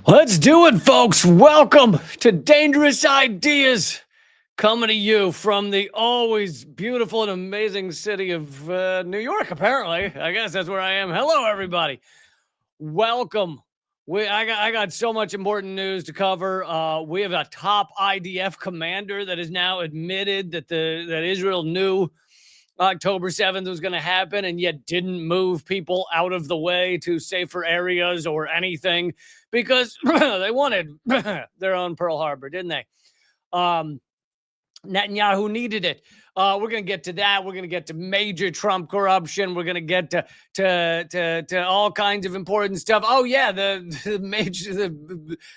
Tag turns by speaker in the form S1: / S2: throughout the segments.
S1: Let's do it, folks. Welcome to Dangerous Ideas, coming to you from the always beautiful and amazing city of New York, apparently. I guess that's where I am. Hello, everybody. Welcome. I got so much important news to cover. We have a top IDF commander that has now admitted that Israel knew October 7th was going to happen and yet didn't move people out of the way to safer areas or anything because they wanted their own Pearl Harbor, didn't they? Netanyahu needed it. We're going to get to that. We're going to get to major Trump corruption. We're going to get to all kinds of important stuff. Oh yeah, the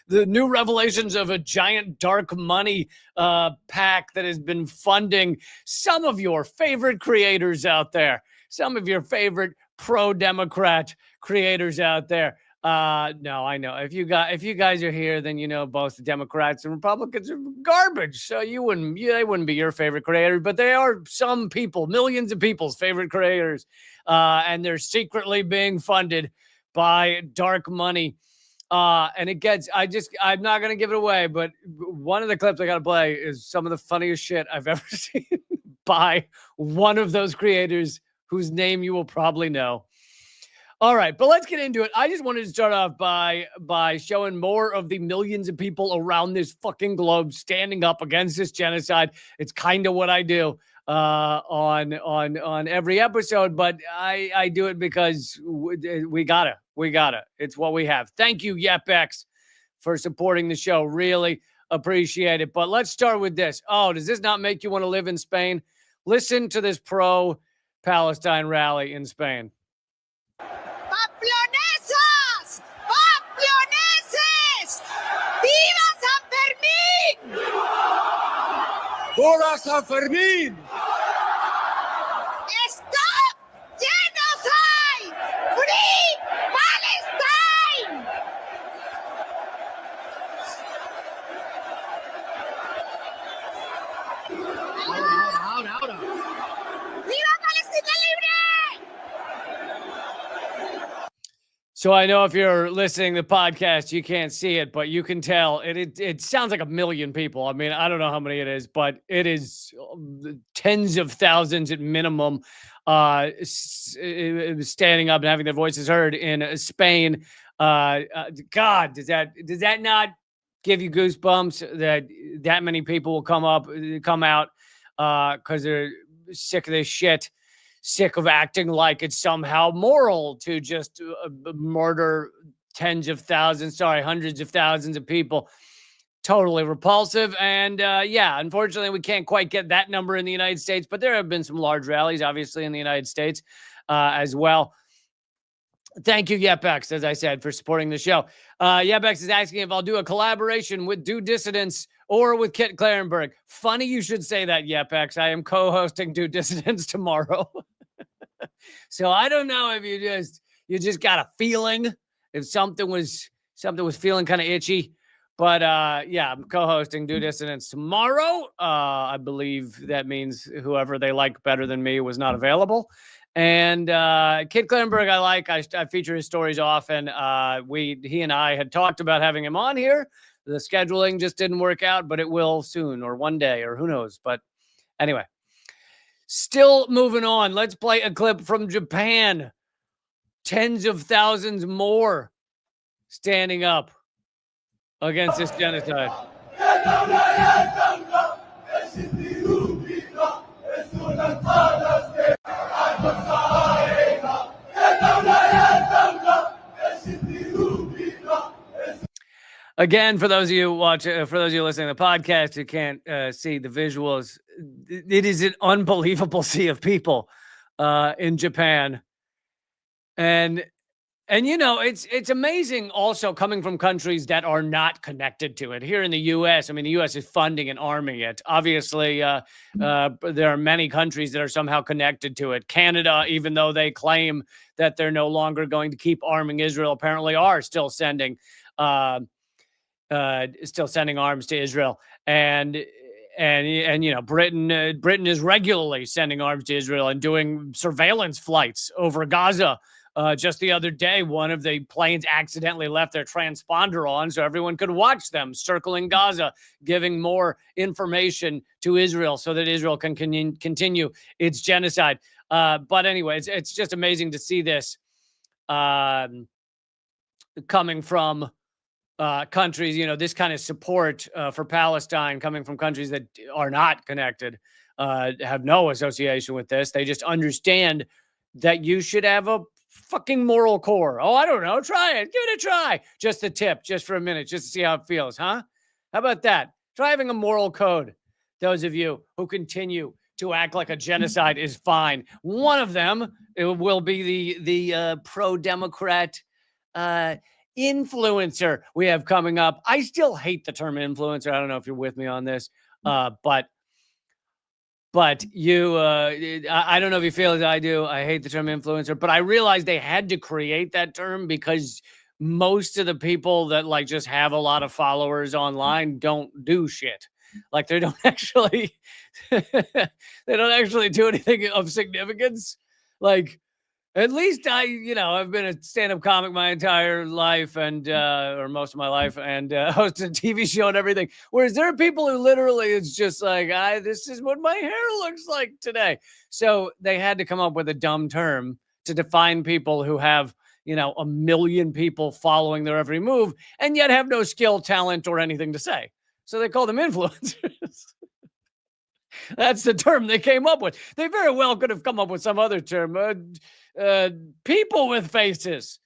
S1: new revelations of a giant dark money pack that has been funding some of your favorite creators out there. Some of your favorite pro-Democrat creators out there. No, I know. If you guys are here, then you know both the Democrats and Republicans are garbage. So they wouldn't be your favorite creators, but they are some people, millions of people's favorite creators. And they're secretly being funded by dark money. And I'm not gonna give it away, but one of the clips I gotta play is some of the funniest shit I've ever seen by one of those creators whose name you will probably know. All right, but let's get into it. I just wanted to start off by showing more of the millions of people around this fucking globe standing up against this genocide. It's kind of what I do on every episode, but I do it because we gotta. It's what we have. Thank you, YepX, for supporting the show. Really appreciate it. But let's start with this. Oh, does this not make you want to live in Spain? Listen to this pro-Palestine rally in Spain.
S2: ¡Pamplonesos! ¡Pamploneses! ¡Viva San Fermín!
S3: ¡Viva San Fermín!
S2: ¡Stop genocide! ¡Free Palestine!
S3: Ahora.
S2: ¡Viva Palestina libre!
S1: So I know if you're listening to the podcast, you can't see it, but you can tell it sounds like a million people. I mean, I don't know how many it is, but it is tens of thousands at minimum standing up and having their voices heard in Spain. God, does that not give you goosebumps that many people will come out because they're sick of this shit? Sick of acting like it's somehow moral to just murder hundreds of thousands of people. Totally repulsive. And unfortunately, we can't quite get that number in the United States, but there have been some large rallies, obviously, in the United States as well. Thank you, YepX, as I said, for supporting the show. YepX is asking if I'll do a collaboration with Do Dissidents or with Kit Clarenberg. Funny you should say that, YepX. I am co-hosting Do Dissidents tomorrow. So I don't know if you just got a feeling if something was feeling kind of itchy. But I'm co-hosting Do Dissidents tomorrow. I believe that means whoever they like better than me was not available. And Kit Clarenberg, I feature his stories often. He and I had talked about having him on here. The scheduling just didn't work out, but it will soon or one day or who knows. But anyway, still moving on. Let's play a clip from Japan. Tens of thousands more standing up against this genocide. Again, for those of you listening to the podcast who can't see the visuals, it is an unbelievable sea of people in Japan, and it's amazing. Also, coming from countries that are not connected to it. Here in the U.S., I mean, the U.S. is funding and arming it. Obviously, there are many countries that are somehow connected to it. Canada, even though they claim that they're no longer going to keep arming Israel, apparently are still sending arms to Israel, and Britain is regularly sending arms to Israel and doing surveillance flights over Gaza Just the other day, one of the planes accidentally left their transponder on so everyone could watch them circling Gaza, giving more information to Israel so that Israel can continue its genocide. But anyway, it's just amazing to see this coming from countries, this kind of support for Palestine coming from countries that are not connected, have no association with this. They just understand that you should have a fucking moral core. Oh, I don't know. Try it. Give it a try. Just a tip, just for a minute, just to see how it feels, huh? How about that? Try having a moral code. Those of you who continue to act like a genocide is fine. One of them, it will be the pro-Democrat influencer we have coming up. I still hate the term influencer. I don't know if you're with me on this, but you, I don't know if you feel as I do. I hate the term influencer, but I realized they had to create that term because most of the people that like just have a lot of followers online don't do shit. Like they don't actually, they don't actually do anything of significance. Like, at least I've been a stand-up comic my entire life and, or most of my life, and hosted a TV show and everything. Whereas there are people who literally, it's just like, this is what my hair looks like today. So they had to come up with a dumb term to define people who have, 1 million people following their every move and yet have no skill, talent, or anything to say. So they call them influencers. That's the term they came up with. They very well could have come up with some other term. People with faces.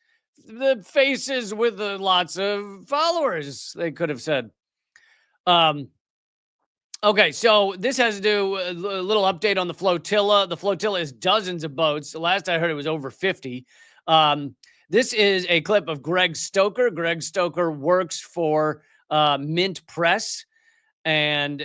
S1: The faces with lots of followers, they could have said. Okay, so this has to do a little update on the flotilla. The flotilla is dozens of boats. The last I heard, it was over 50. This is a clip of Greg Stoker. Greg Stoker works for Mint Press. And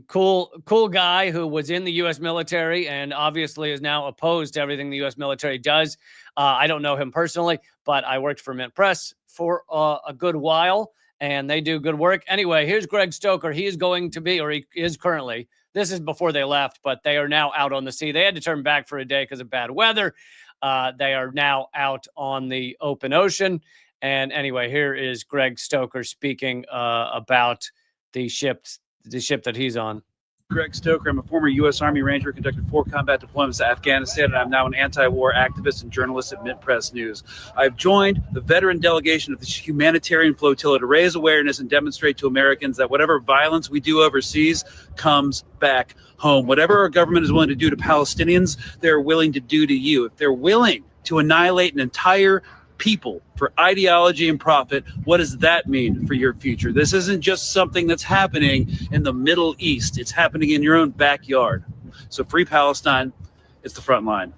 S1: cool guy who was in the U.S. military and obviously is now opposed to everything the U.S. military does. I don't know him personally, but I worked for Mint Press for a good while, and they do good work. Anyway, here's Greg Stoker. He is going to be, or he is currently, this is before they left, but they are now out on the sea. They had to turn back for a day because of bad weather. They are now out on the open ocean. And anyway, here is Greg Stoker speaking about the ship that he's on.
S4: Greg Stoker. I'm a former U.S. Army Ranger who conducted 4 combat deployments to Afghanistan, and I'm now an anti-war activist and journalist at Mint Press News. I've joined the veteran delegation of this humanitarian flotilla to raise awareness and demonstrate to Americans that whatever violence we do overseas comes back home. Whatever our government is willing to do to Palestinians, they're willing to do to you. If they're willing to annihilate an entire people for ideology and profit, what does that mean for your future? This isn't just something that's happening in the Middle East. It's happening in your own backyard. So free Palestine. It's the front line.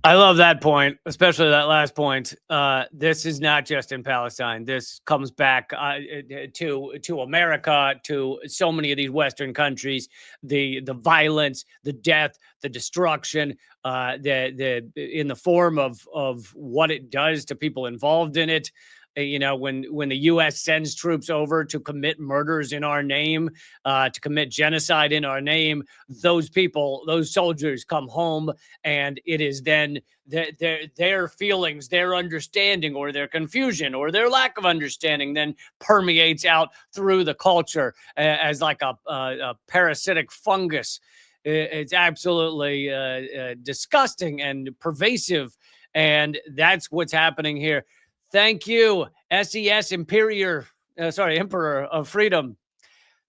S1: I love that point, especially that last point. This is not just in Palestine. This comes back to America, to so many of these Western countries. The violence, the death, the destruction, in the form of what it does to people involved in it. When the U.S. sends troops over to commit murders in our name, to commit genocide in our name, those people, those soldiers come home, and it is then their feelings, their understanding, or their confusion, or their lack of understanding then permeates out through the culture as like a parasitic fungus. It's absolutely disgusting and pervasive, and that's what's happening here. Thank you, SES Emperor of Freedom.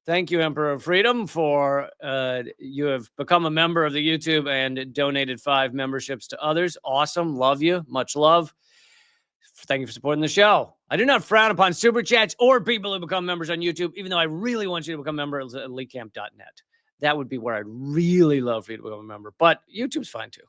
S1: Thank you, Emperor of Freedom, for you have become a member of the YouTube and donated 5 memberships to others. Awesome. Love you. Much love. Thank you for supporting the show. I do not frown upon super chats or people who become members on YouTube, even though I really want you to become members at elitecamp.net. That would be where I'd really love for you to become a member. But YouTube's fine too.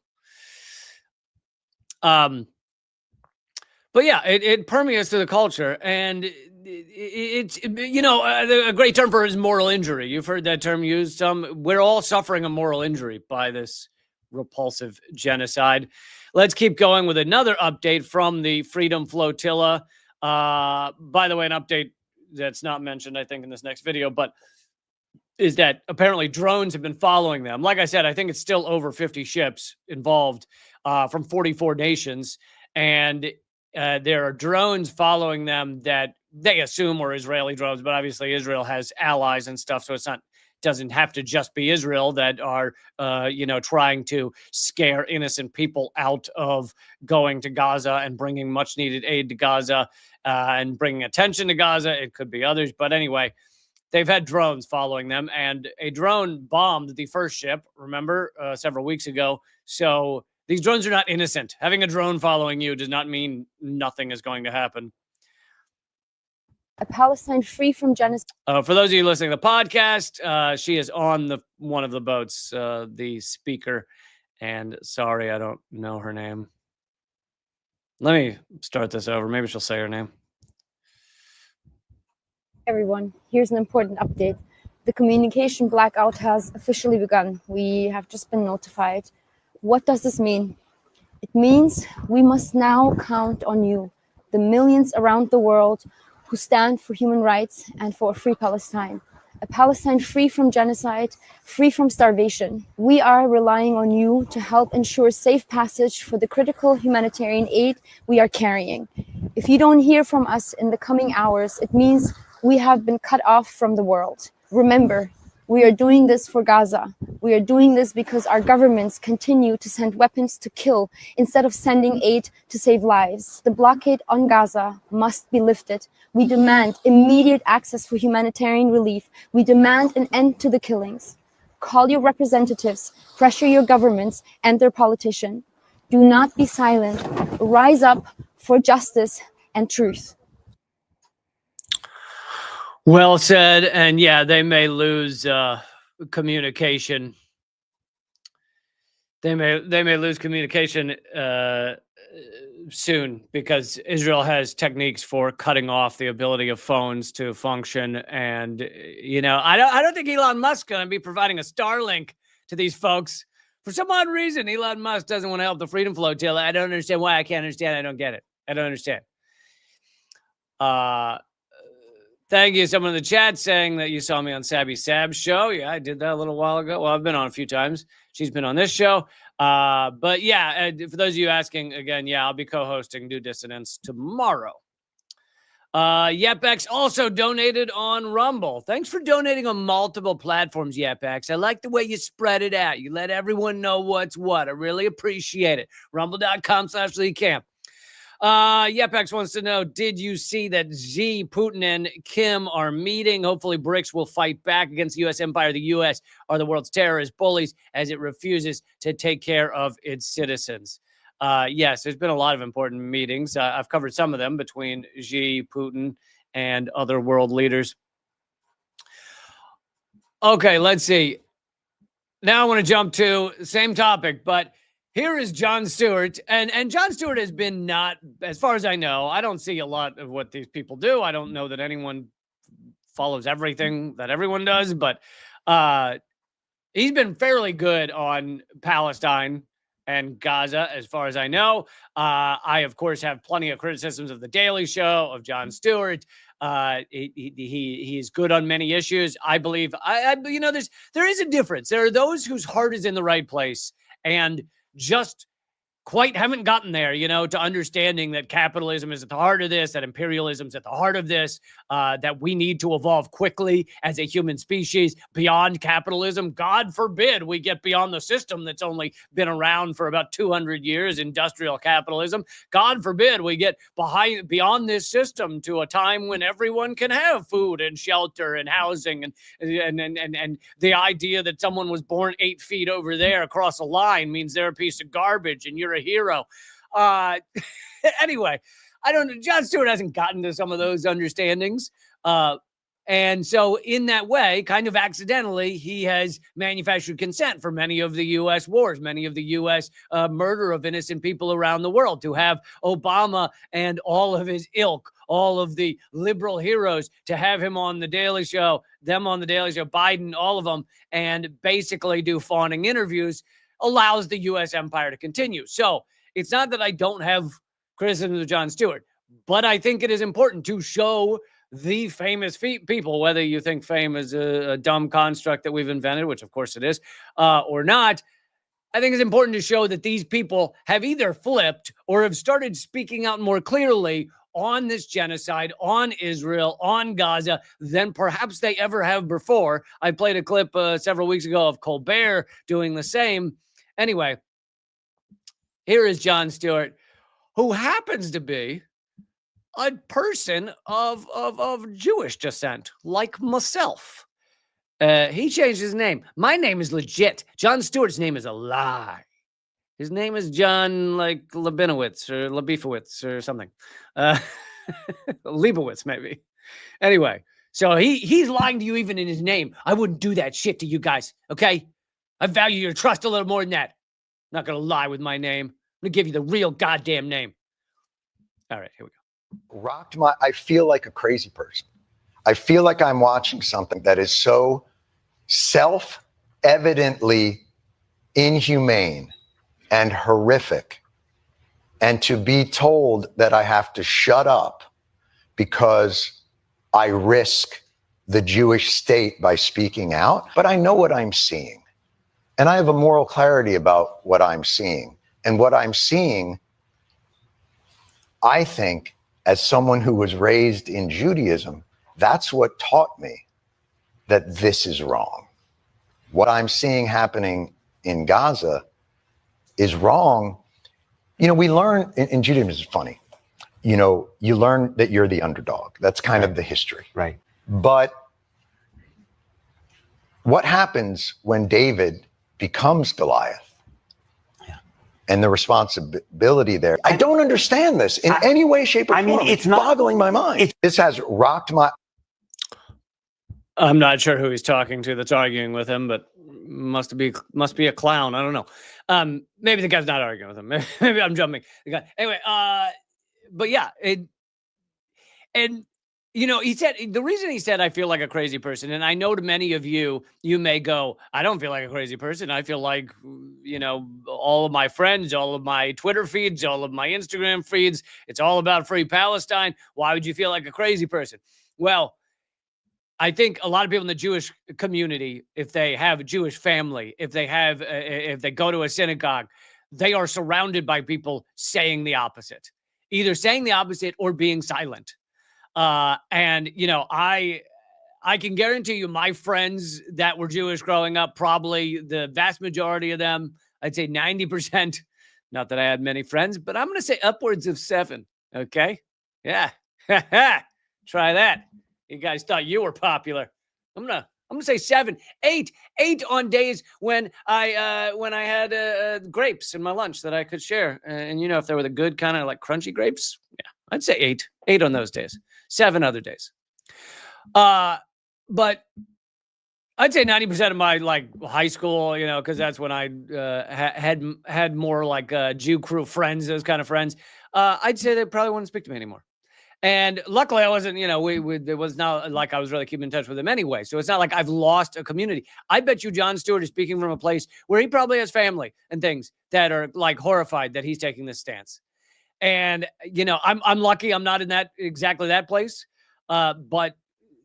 S1: But yeah, it permeates through the culture, and it's a great term for it is moral injury. You've heard that term used. We're all suffering a moral injury by this repulsive genocide. Let's keep going with another update from the Freedom Flotilla. By the way, an update that's not mentioned, I think, in this next video, but is that apparently drones have been following them. Like I said, I think it's still over 50 ships involved. from 44 nations. And there are drones following them that they assume are Israeli drones, but obviously Israel has allies and stuff. So doesn't have to just be Israel that are, trying to scare innocent people out of going to Gaza and bringing much needed aid to Gaza and bringing attention to Gaza. It could be others. But anyway, they've had drones following them, and a drone bombed the first ship, remember, several weeks ago. So these drones are not innocent. Having a drone following you does not mean nothing is going to happen.
S5: A Palestine free from genocide.
S1: For those of you listening to the podcast, she is on one of the boats, the speaker. And sorry, I don't know her name. Let me start this over. Maybe she'll say her name.
S5: Everyone, here's an important update. The communication blackout has officially begun. We have just been notified. What does this mean? It means we must now count on you, the millions around the world who stand for human rights and for a free Palestine. A Palestine free from genocide, free from starvation. We are relying on you to help ensure safe passage for the critical humanitarian aid we are carrying. If you don't hear from us in the coming hours, it means we have been cut off from the world. Remember, we are doing this for Gaza. We are doing this because our governments continue to send weapons to kill instead of sending aid to save lives. The blockade on Gaza must be lifted. We demand immediate access for humanitarian relief. We demand an end to the killings. Call your representatives, pressure your governments and their politicians. Do not be silent. Rise up for justice and truth.
S1: Well said. And yeah, they may lose communication. They may lose communication soon, because Israel has techniques for cutting off the ability of phones to function. And I don't think Elon Musk's going to be providing a Starlink to these folks. For some odd reason, Elon Musk doesn't want to help the Freedom Flotilla. I don't understand why. I can't understand. I don't get it. I don't understand. Thank you. Someone in the chat saying that you saw me on Sabby Sab's show. Yeah, I did that a little while ago. Well, I've been on a few times. She's been on this show. But yeah, for those of you asking, again, yeah, I'll be co-hosting New Dissonance tomorrow. YepX also donated on Rumble. Thanks for donating on multiple platforms, YepX. I like the way you spread it out. You let everyone know what's what. I really appreciate it. Rumble.com/LeeCamp. YepX wants to know, did you see that Xi, Putin, and Kim are meeting? Hopefully BRICS will fight back against the U.S. empire. The U.S. are the world's terrorist bullies as it refuses to take care of its citizens. Yes, there's been a lot of important meetings. I've covered some of them between Xi, Putin, and other world leaders. Okay, let's see. Now I want to jump to the same topic, but here is Jon Stewart, and Jon Stewart has been not, as far as I know, I don't see a lot of what these people do. I don't know that anyone follows everything that everyone does, but he's been fairly good on Palestine and Gaza, as far as I know. I, of course, have plenty of criticisms of The Daily Show, of Jon Stewart. He is good on many issues. I believe, there is a difference. There are those whose heart is in the right place and just quite haven't gotten there, to understanding that capitalism is at the heart of this, that imperialism is at the heart of this, that we need to evolve quickly as a human species beyond capitalism. God forbid we get beyond the system that's only been around for about 200 years, industrial capitalism. God forbid we get beyond this system to a time when everyone can have food and shelter and housing, and the idea that someone was born 8 feet over there across a line means they're a piece of garbage and you're a hero. Anyway, I don't know. Jon Stewart hasn't gotten to some of those understandings. And so in that way, kind of accidentally, he has manufactured consent for many of the U.S. wars, many of the U.S. Murder of innocent people around the world, to have Obama and all of his ilk, all of the liberal heroes, to have him on The Daily Show, them on The Daily Show, Biden, all of them, and basically do fawning interviews, allows the U.S. empire to continue. So it's not that I don't have criticisms of Jon Stewart, but I think it is important to show the famous people, whether you think fame is a dumb construct that we've invented, which of course it is, or not. I think it's important to show that these people have either flipped or have started speaking out more clearly on this genocide, on Israel, on Gaza than perhaps they ever have before. I played a clip several weeks ago of Colbert doing the same. Anyway, here is Jon Stewart, who happens to be a person of Jewish descent, like myself. He changed his name. My name is legit. Jon Stewart's name is a lie. His name is John, like Labinowitz or Labifowitz or something. Leibowitz, maybe. Anyway, so he's lying to you even in his name. I wouldn't do that shit to you guys, okay? I value your trust a little more than that. I'm not going to lie with my name. I'm going to give you the real goddamn name. All right, here we go.
S6: I feel like a crazy person. I feel like I'm watching something that is so self-evidently inhumane and horrific. And to be told that I have to shut up because I risk the Jewish state by speaking out. But I know what I'm seeing. And I have a moral clarity about what I'm seeing. And what I'm seeing, I think, as someone who was raised in Judaism, that's what taught me that this is wrong. What I'm seeing happening in Gaza is wrong. You know, we learn in Judaism, it's funny. You know, you learn that you're the underdog. That's kind of the history.
S7: Right.
S6: But what happens when David becomes Goliath? And the responsibility there. I don't understand this in any way, shape, or form.
S7: mean, it's not
S6: boggling my mind. This has rocked my.
S1: I'm not sure who he's talking to that's arguing with him, but must be a clown. I don't know. Maybe the guy's not arguing with him. Maybe I'm jumping the guy. Anyway, but yeah, and you know, he said the reason he said I feel like a crazy person, and I know to many of you, you may go, I don't feel like a crazy person. I feel like, you know, all of my friends, all of my Twitter feeds, all of my Instagram feeds, it's all about free Palestine. Why would you feel like a crazy person? Well, I think a lot of people in the Jewish community, if they have a Jewish family, if they go to a synagogue, they are surrounded by people saying the opposite, either saying the opposite or being silent. And, you know, I can guarantee you my friends that were Jewish growing up, probably the vast majority of them, I'd say 90%, not that I had many friends, but I'm going to say upwards of 7. Okay. Yeah. Try that. You guys thought you were popular. I'm going to say 7, 8 on days when I had grapes in my lunch that I could share. And, you know, if they were the good kind of like crunchy grapes, yeah, I'd say 8 on those days. 7 other days. But I'd say 90% of my like high school, you know, because that's when I had more like Jew crew friends, those kind of friends. I'd say they probably wouldn't speak to me anymore. And luckily, I wasn't, you know, it was not like I was really keeping in touch with them anyway. So it's not like I've lost a community. I bet you Jon Stewart is speaking from a place where he probably has family and things that are like horrified that he's taking this stance. And, you know, I'm lucky I'm not in exactly that place. But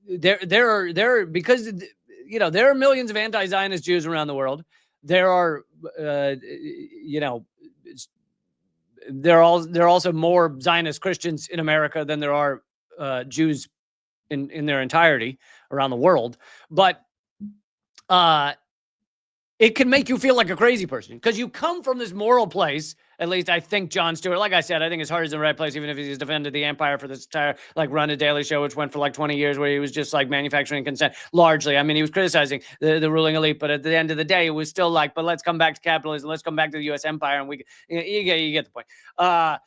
S1: there are because, you know, there are millions of anti-Zionist Jews around the world. There are, you know, there are also more Zionist Christians in America than there are Jews in their entirety around the world. But it can make you feel like a crazy person because you come from this moral place. At least I think Jon Stewart, like I said, I think his heart is in the right place, even if he's defended the empire for this entire like run a Daily Show, which went for like 20 years, where he was just like manufacturing consent largely. I mean, he was criticizing the ruling elite, but at the end of the day, it was still like, but let's come back to capitalism. Let's come back to the U.S. empire. And you get the point. But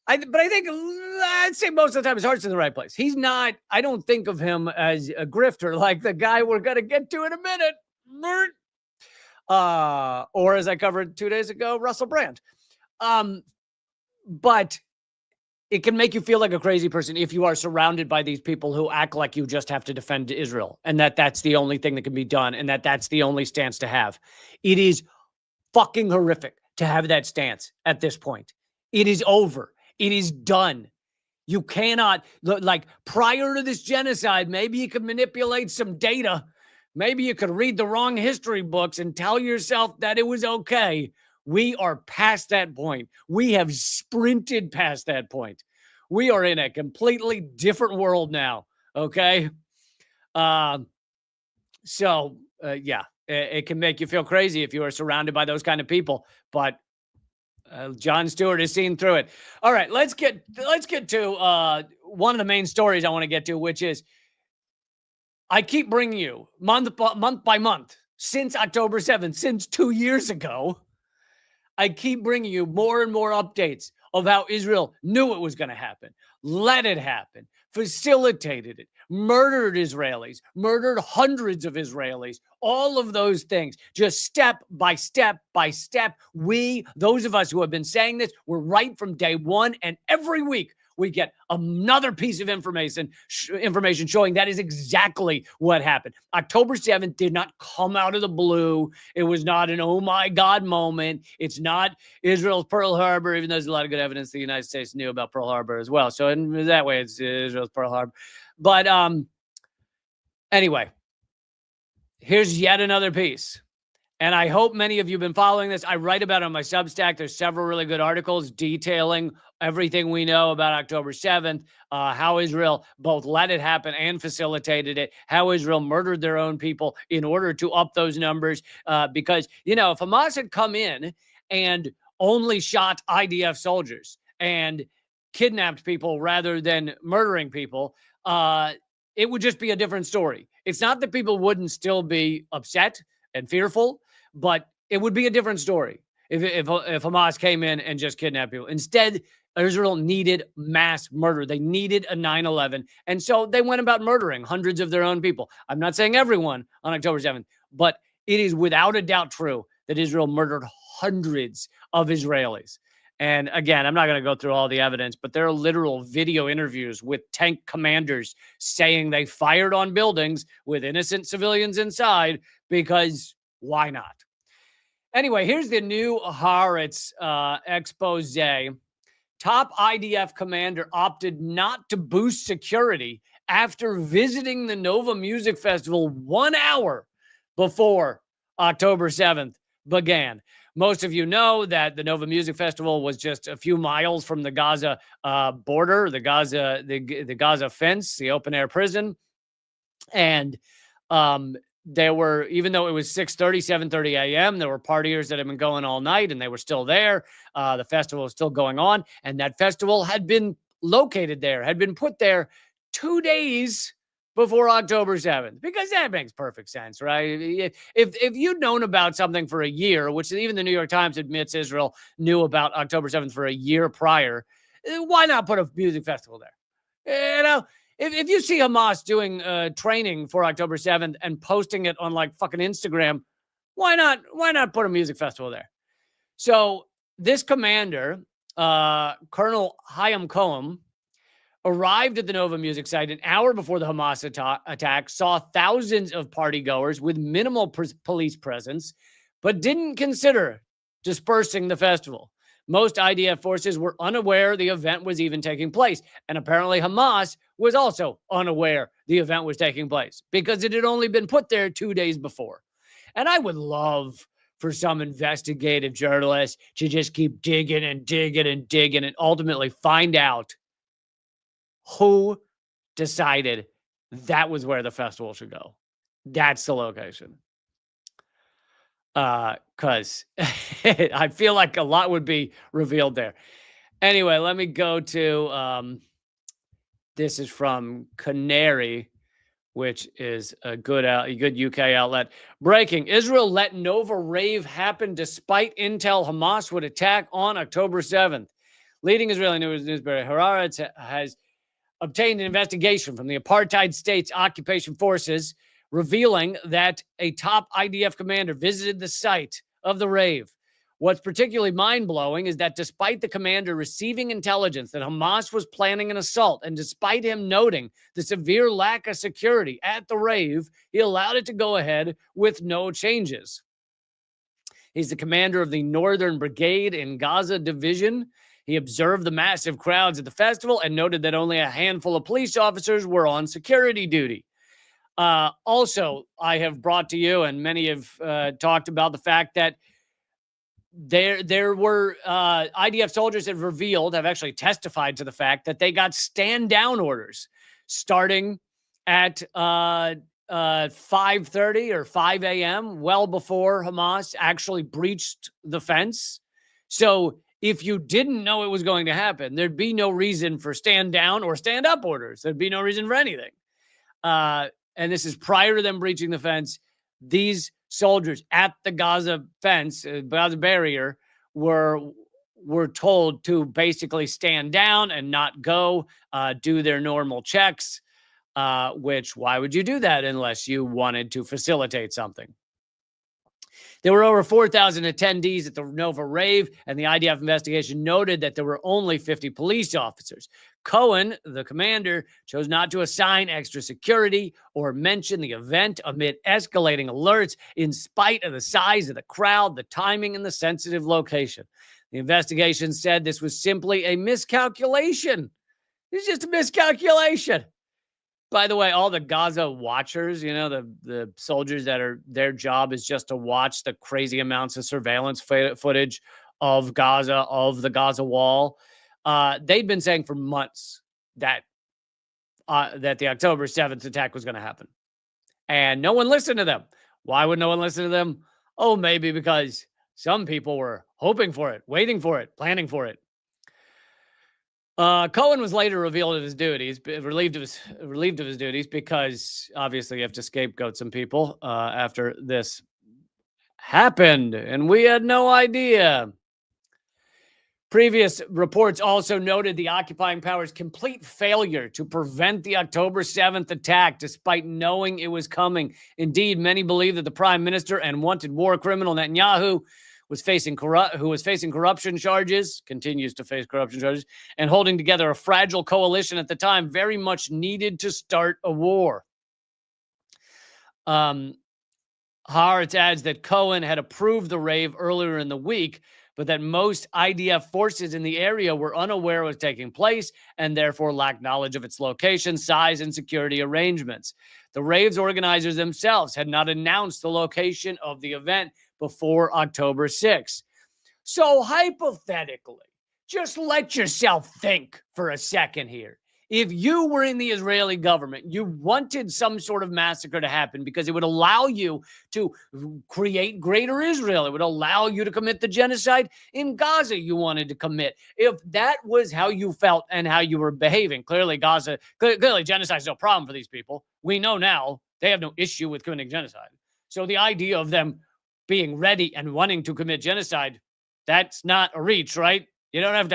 S1: I think I'd say most of the time his heart's in the right place. He's not, I don't think of him as a grifter, like the guy we're going to get to in a minute. Or as I covered 2 days ago, Russell Brand. But it can make you feel like a crazy person if you are surrounded by these people who act like you just have to defend Israel and that's the only thing that can be done and that's the only stance to have. It is fucking horrific to have that stance at this point. It is over. It is done. You cannot, like, prior to this genocide, maybe you could manipulate some data Maybe you could read the wrong history books and tell yourself that it was okay. We are past that point. We have sprinted past that point. We are in a completely different world now. Okay. Yeah, it can make you feel crazy if you are surrounded by those kind of people. But Jon Stewart has seen through it. All right, let's get to one of the main stories I want to get to, which is I keep bringing you month by month since October 7th, since 2 years ago. I keep bringing you more and more updates of how Israel knew it was going to happen, let it happen, facilitated it, murdered Israelis, murdered hundreds of Israelis, all of those things, just step by step by step. Those of us who have been saying this, we're right from day one, and every week we get another piece of information showing that is exactly what happened. October 7th did not come out of the blue. It was not an oh my God moment. It's not Israel's Pearl Harbor, even though there's a lot of good evidence the United States knew about Pearl Harbor as well. So in that way, it's Israel's Pearl Harbor. But anyway, here's yet another piece. And I hope many of you have been following this. I write about it on my Substack. There's several really good articles detailing everything we know about October 7th, how Israel both let it happen and facilitated it, how Israel murdered their own people in order to up those numbers. Because, if Hamas had come in and only shot IDF soldiers and kidnapped people rather than murdering people, it would just be a different story. It's not that people wouldn't still be upset and fearful, but it would be a different story if Hamas came in and just kidnapped people. Instead, Israel needed mass murder. They needed a 9/11. And so they went about murdering hundreds of their own people. I'm not saying everyone on October 7th, but it is without a doubt true that Israel murdered hundreds of Israelis. And again, I'm not going to go through all the evidence, but there are literal video interviews with tank commanders saying they fired on buildings with innocent civilians inside because why not? Anyway, here's the new Haaretz expose. Top IDF commander opted not to boost security after visiting the Nova Music Festival 1 hour before October 7th began. Most of you know that the Nova Music Festival was just a few miles from the Gaza border, the Gaza fence, the open air prison. And there were, even though it was 7:30 a.m., there were partiers that had been going all night and they were still there. The festival was still going on. And that festival had been located there, had been put there 2 days before October 7th, because that makes perfect sense, right? If you'd known about something for a year, which even the New York Times admits Israel knew about October 7th for a year prior, why not put a music festival there? If you see Hamas doing training for October 7th and posting it on like fucking Instagram, why not put a music festival there? So this commander, Colonel Hayam Cohen, arrived at the Nova Music site an hour before the Hamas attack, saw thousands of partygoers with minimal police presence, but didn't consider dispersing the festival. Most IDF forces were unaware the event was even taking place. And apparently Hamas was also unaware the event was taking place because it had only been put there 2 days before. And I would love for some investigative journalists to just keep digging and digging and digging and ultimately find out who decided that was where the festival should go. That's the location. Because I feel like a lot would be revealed there. Anyway, let me go to this is from Canary, which is a good UK outlet. Breaking: Israel let Nova rave happen despite intel Hamas would attack on October 7th. Leading Israeli newspaper Haaretz has obtained an investigation from the apartheid state's occupation forces revealing that a top IDF commander visited the site of the rave. What's particularly mind-blowing is that despite the commander receiving intelligence that Hamas was planning an assault, and despite him noting the severe lack of security at the rave, he allowed it to go ahead with no changes. He's the commander of the Northern Brigade in Gaza Division. He observed the massive crowds at the festival and noted that only a handful of police officers were on security duty. Also, I have brought to you, and many have talked about the fact that there were IDF soldiers that have actually testified to the fact that they got stand down orders starting at 5:30 or 5 a.m., well before Hamas actually breached the fence. So if you didn't know it was going to happen, there'd be no reason for stand down or stand up orders. There'd be no reason for anything. And this is prior to them breaching the fence. These soldiers at the Gaza fence, Gaza barrier, were told to basically stand down and not go, do their normal checks, which why would you do that unless you wanted to facilitate something? There were over 4,000 attendees at the Nova rave, and the IDF investigation noted that there were only 50 police officers. Cohen, the commander, chose not to assign extra security or mention the event amid escalating alerts in spite of the size of the crowd, the timing, and the sensitive location. The investigation said this was simply a miscalculation. It's just a miscalculation. By the way, all the Gaza watchers, the soldiers their job is just to watch the crazy amounts of surveillance footage of Gaza, of the Gaza wall. They'd been saying for months that the October 7th attack was going to happen. And no one listened to them. Why would no one listen to them? Oh, maybe because some people were hoping for it, waiting for it, planning for it. Cohen was later relieved of his duties because obviously you have to scapegoat some people after this happened, and we had no idea. Previous reports also noted the occupying power's complete failure to prevent the October 7th attack, despite knowing it was coming. Indeed, many believe that the prime minister and wanted war criminal Netanyahu who was facing corruption charges, continues to face corruption charges, and holding together a fragile coalition at the time, very much needed to start a war. Haaretz adds that Cohen had approved the rave earlier in the week, but that most IDF forces in the area were unaware it was taking place and therefore lacked knowledge of its location, size, and security arrangements. The rave's organizers themselves had not announced the location of the event before October 6th. So hypothetically, just let yourself think for a second here. If you were in the Israeli government, you wanted some sort of massacre to happen because it would allow you to create greater Israel. It would allow you to commit the genocide in Gaza you wanted to commit. If that was how you felt and how you were behaving, clearly genocide is no problem for these people. We know now they have no issue with committing genocide. So the idea of them being ready and wanting to commit genocide, that's not a reach, right? You don't have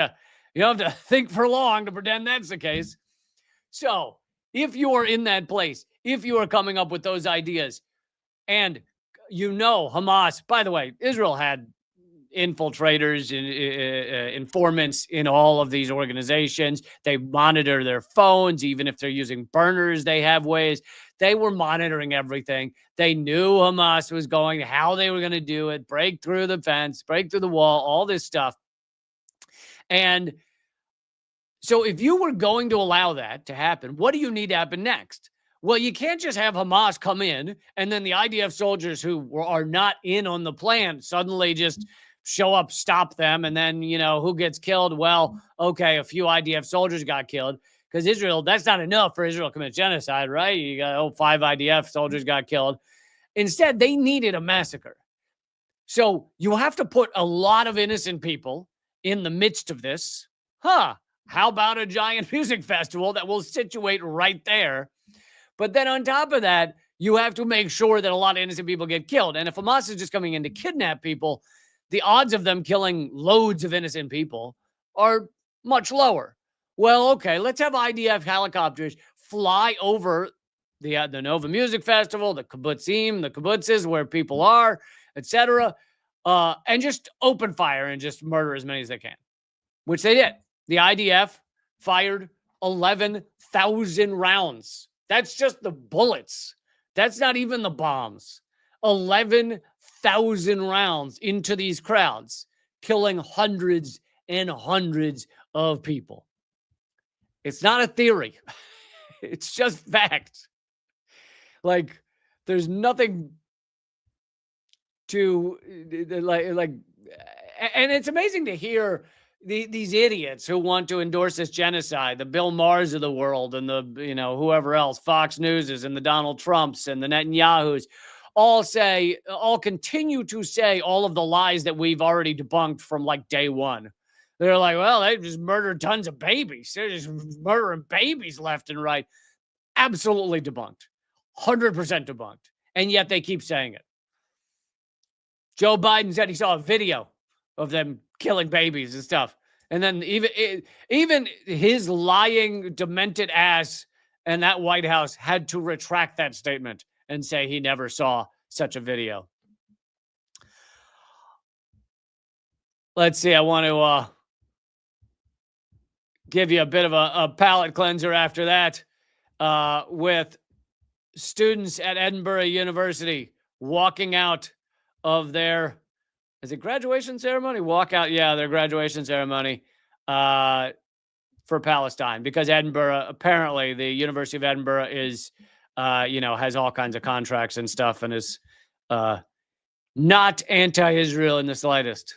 S1: to think for long to pretend that's the case. So if you are in that place, if you are coming up with those ideas, and Hamas, by the way, Israel had infiltrators and informants in all of these organizations. They monitor their phones, even if they're using burners, they have ways. They were monitoring everything. They knew Hamas was going, how they were going to do it, break through the fence, break through the wall, all this stuff. And so if you were going to allow that to happen, what do you need to happen next? Well, you can't just have Hamas come in and then the IDF soldiers who are not in on the plan suddenly just show up, stop them, and then, who gets killed? Well, okay, a few IDF soldiers got killed. Because Israel, that's not enough for Israel to commit genocide, right? You got 5 IDF soldiers got killed. Instead, they needed a massacre. So you have to put a lot of innocent people in the midst of this. How about a giant music festival that will situate right there? But then on top of that, you have to make sure that a lot of innocent people get killed. And if Hamas is just coming in to kidnap people, the odds of them killing loads of innocent people are much lower. Well, okay, let's have IDF helicopters fly over the Nova Music Festival, the kibbutzim, the kibbutzes where people are, etc., and just open fire and just murder as many as they can, which they did. The IDF fired 11,000 rounds. That's just the bullets. That's not even the bombs. 11,000 rounds into these crowds, killing hundreds and hundreds of people. It's not a theory. It's just facts. Like, there's nothing to and it's amazing to hear these idiots who want to endorse this genocide, the Bill Maher's of the world and the, whoever else, Fox Newses and the Donald Trumps and the Netanyahus all continue to say all of the lies that we've already debunked from like day one. They're like, well, they just murdered tons of babies. They're just murdering babies left and right. Absolutely debunked. 100% debunked. And yet they keep saying it. Joe Biden said he saw a video of them killing babies and stuff. And then even his lying, demented ass and that White House had to retract that statement and say he never saw such a video. Let's see. I want to give you a bit of a palate cleanser after that with students at Edinburgh University walking out of their, is it graduation ceremony? Walk out, yeah, their graduation ceremony for Palestine, because Edinburgh, apparently the University of Edinburgh is, has all kinds of contracts and stuff and is not anti-Israel in the slightest.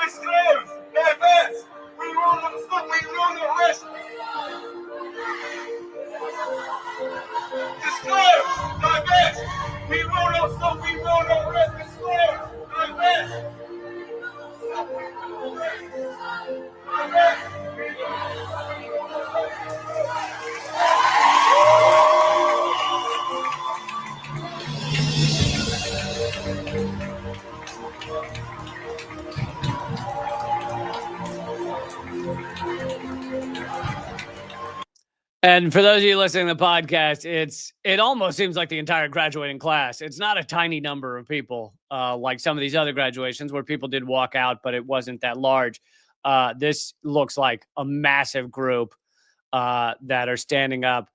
S7: Disclose, divest, we will not stop, we will not rest. Disclose, divest, we will not stop, we will not rest. Disclose, divest.
S1: And for those of you listening to the podcast, it almost seems like the entire graduating class. It's not a tiny number of people like some of these other graduations where people did walk out, but it wasn't that large. This looks like a massive group that are standing up.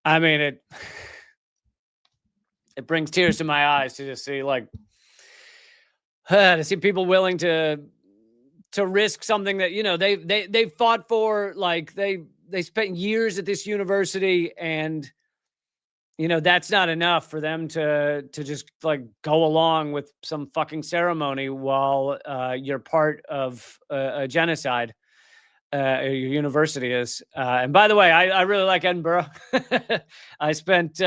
S1: I mean, it brings tears to my eyes to just see to see people willing to risk something that, they fought for. Like they spent years at this university, and that's not enough for them to just go along with some fucking ceremony while you're part of a genocide. Your university is. And by the way, I really like Edinburgh. I spent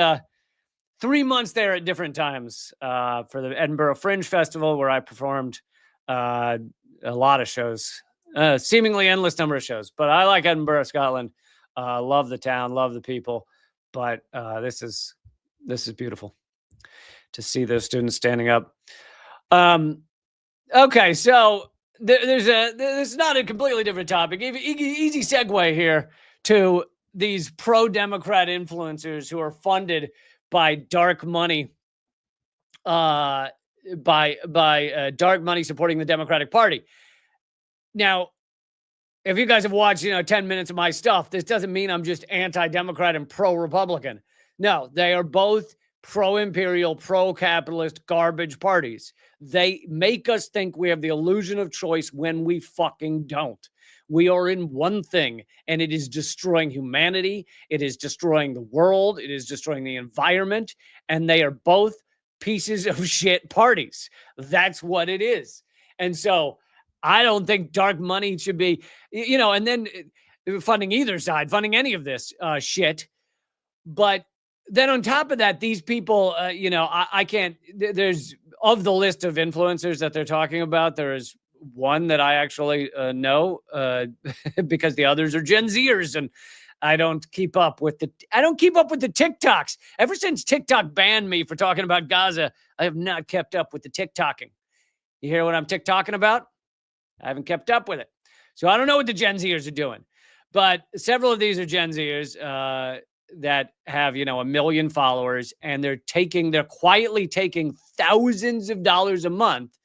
S1: 3 months there at different times for the Edinburgh Fringe Festival, where I performed a lot of shows, seemingly endless number of shows. But I like Edinburgh, Scotland. Love the town, love the people. But this is beautiful to see those students standing up. Okay, so this is not a completely different topic. Easy segue here to these pro-Democrat influencers who are funded by dark money, by dark money supporting the Democratic Party. Now, if you guys have watched, 10 minutes of my stuff, this doesn't mean I'm just anti-Democrat and pro-Republican. No, they are both pro-imperial, pro-capitalist garbage parties. They make us think we have the illusion of choice when we fucking don't. We are in one thing, and it is destroying humanity. It is destroying the world. It is destroying the environment. And they are both pieces of shit parties. That's what it is. And so I don't think dark money should be, and then funding either side, funding any of this shit. But then on top of that, these people, I can't, there's, of the list of influencers that they're talking about, there is one that I actually know because the others are Gen Zers, and I don't keep up with the TikToks. Ever since TikTok banned me for talking about Gaza, I have not kept up with the TikToking. You hear what I'm TikToking about? I haven't kept up with it. So I don't know what the Gen Zers are doing, but several of these are Gen Zers that have, 1 million followers, and they're quietly taking thousands of dollars a month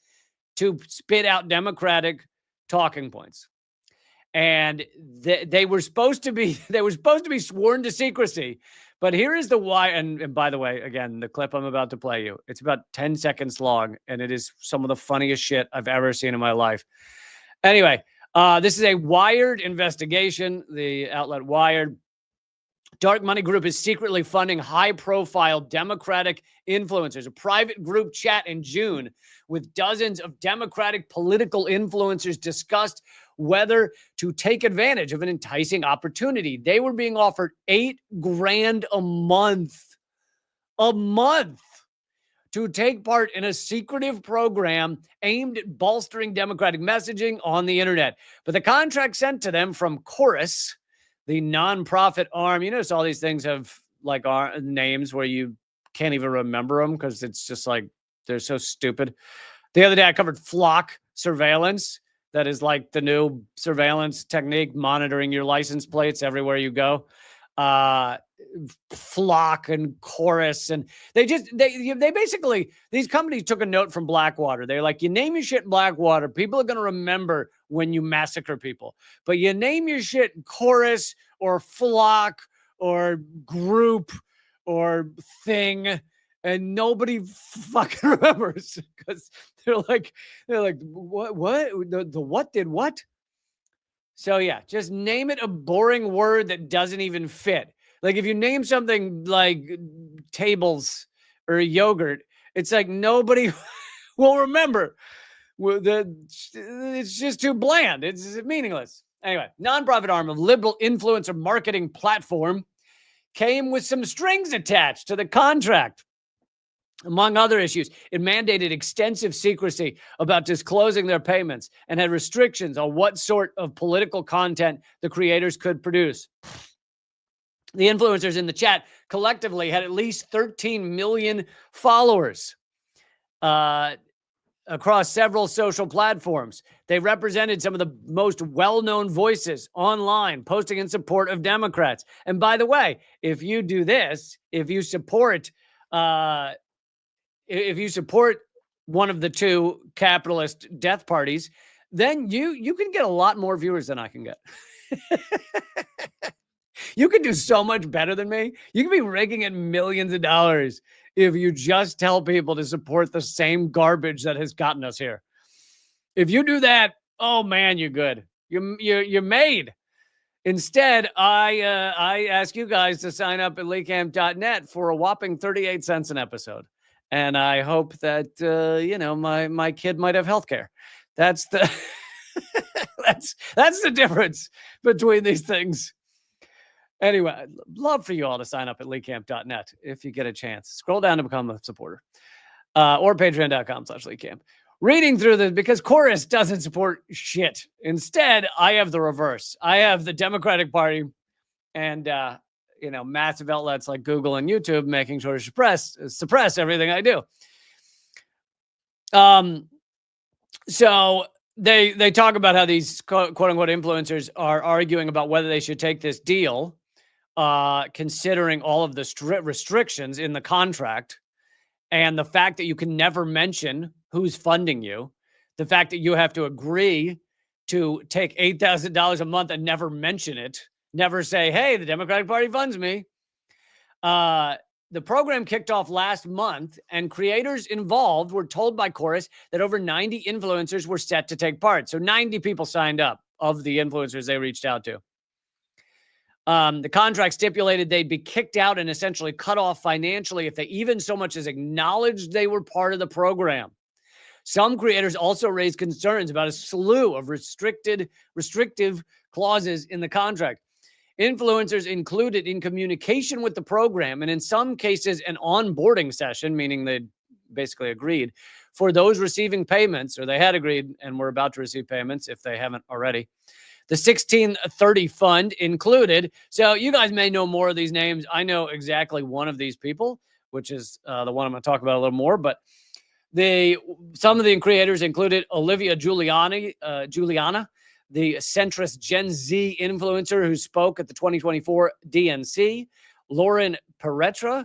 S1: to spit out Democratic talking points. And they were supposed to be sworn to secrecy. But here is the why. And by the way, again, the clip I'm about to play you, it's about 10 seconds long, and it is some of the funniest shit I've ever seen in my life. Anyway, this is a Wired investigation, the outlet Wired. Dark money group is secretly funding high-profile Democratic influencers. A private group chat in June with dozens of Democratic political influencers discussed whether to take advantage of an enticing opportunity. They were being offered $8,000 a month to take part in a secretive program aimed at bolstering Democratic messaging on the internet. But the contract sent to them from Chorus, the nonprofit arm. You notice all these things have like names where you can't even remember them because it's just like they're so stupid. The other day I covered Flock surveillance. That is like the new surveillance technique, monitoring your license plates everywhere you go. Flock and Chorus, and they basically, these companies took a note from Blackwater. They're like, you name your shit Blackwater, people are going to remember when you massacre people. But you name your shit Chorus or Flock or Group or Thing, and nobody fucking remembers because they're like, what? The what did what? So yeah, just name it a boring word that doesn't even fit. Like if you name something like tables or yogurt, it's like nobody will remember. It's just too bland. It's meaningless. Anyway, nonprofit arm of liberal influencer marketing platform came with some strings attached to the contract. Among other issues, it mandated extensive secrecy about disclosing their payments and had restrictions on what sort of political content the creators could produce. The influencers in the chat collectively had at least 13 million followers across several social platforms. They represented some of the most well-known voices online, posting in support of Democrats. And by the way, if you do this, if you support one of the two capitalist death parties, then you can get a lot more viewers than I can get. You can do so much better than me. You can be raking in millions of dollars if you just tell people to support the same garbage that has gotten us here. If you do that, oh man, you're good. You're made. Instead, I ask you guys to sign up at leecamp.net for a whopping 38 cents an episode. And I hope that, my kid might have healthcare. That's the, that's the difference between these things. Anyway, I'd love for you all to sign up at leecamp.net if you get a chance. Scroll down to become a supporter or patreon.com/leecamp. Reading through this, because Chorus doesn't support shit. Instead, I have the reverse. I have the Democratic Party and, massive outlets like Google and YouTube making sure to suppress everything I do. So they talk about how these quote unquote influencers are arguing about whether they should take this deal, considering all of the restrictions in the contract and the fact that you can never mention who's funding you, the fact that you have to agree to take $8,000 a month and never mention it, never say, hey, the Democratic Party funds me. The program kicked off last month, and creators involved were told by Chorus that over 90 influencers were set to take part. So 90 people signed up of the influencers they reached out to. The contract stipulated they'd be kicked out and essentially cut off financially if they even so much as acknowledged they were part of the program. Some creators also raised concerns about a slew of restrictive clauses in the contract. Influencers included in communication with the program, and in some cases, an onboarding session, meaning they basically agreed, for those receiving payments, or they had agreed and were about to receive payments if they haven't already. The 1630 fund included, so you guys may know more of these names. I know exactly one of these people, which is the one I'm going to talk about a little more, but some of the creators included Olivia Giuliana, the centrist Gen Z influencer who spoke at the 2024 DNC, Lauren Peretra,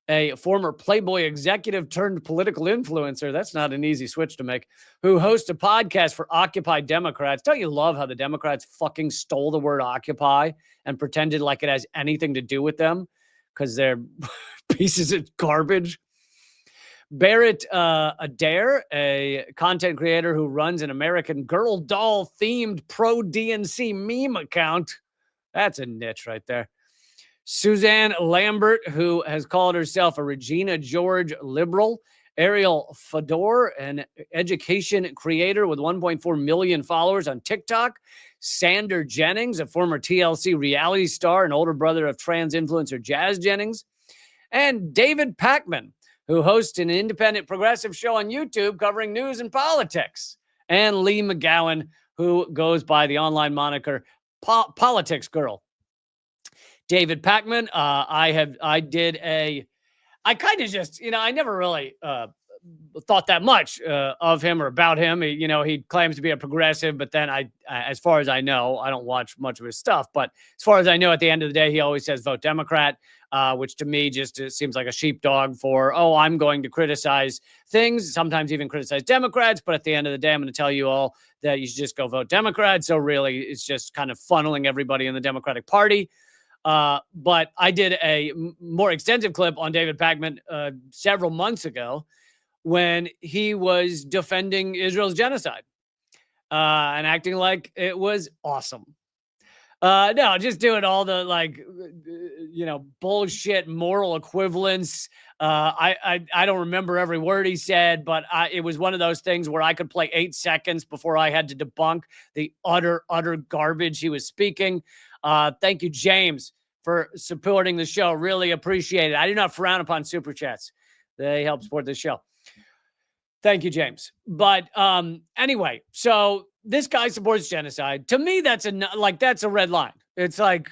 S1: a former Playboy executive turned political influencer. That's not an easy switch to make, who hosts a podcast for Occupy Democrats. Don't you love how the Democrats fucking stole the word Occupy and pretended like it has anything to do with them because they're pieces of garbage? Barrett Adair, a content creator who runs an American Girl doll themed pro-DNC meme account. That's a niche right there. Suzanne Lambert, who has called herself a Regina George liberal. Ariel Fedor, an education creator with 1.4 million followers on TikTok. Sander Jennings, a former TLC reality star and older brother of trans influencer Jazz Jennings. And David Pakman, who hosts an independent progressive show on YouTube covering news and politics. And Lee McGowan, who goes by the online moniker Politics Girl. David Pakman, I kind of just, I never really thought that much of him or about him. He claims to be a progressive, but then as far as I know, I don't watch much of his stuff. But as far as I know, at the end of the day, he always says vote Democrat, which to me just seems like a sheepdog for, I'm going to criticize things, sometimes even criticize Democrats. But at the end of the day, I'm going to tell you all that you should just go vote Democrat. So really, it's just kind of funneling everybody in the Democratic Party. But I did a more extensive clip on David Pakman several months ago when he was defending Israel's genocide and acting like it was awesome. No, just doing all the bullshit moral equivalence. I don't remember every word he said, but it was one of those things where I could play 8 seconds before I had to debunk the utter garbage he was speaking. Thank you, James, for supporting the show. Really appreciate it. I do not frown upon super chats. They help support the show. Thank you, James. But anyway, so this guy supports genocide. To me, that's a red line. It's like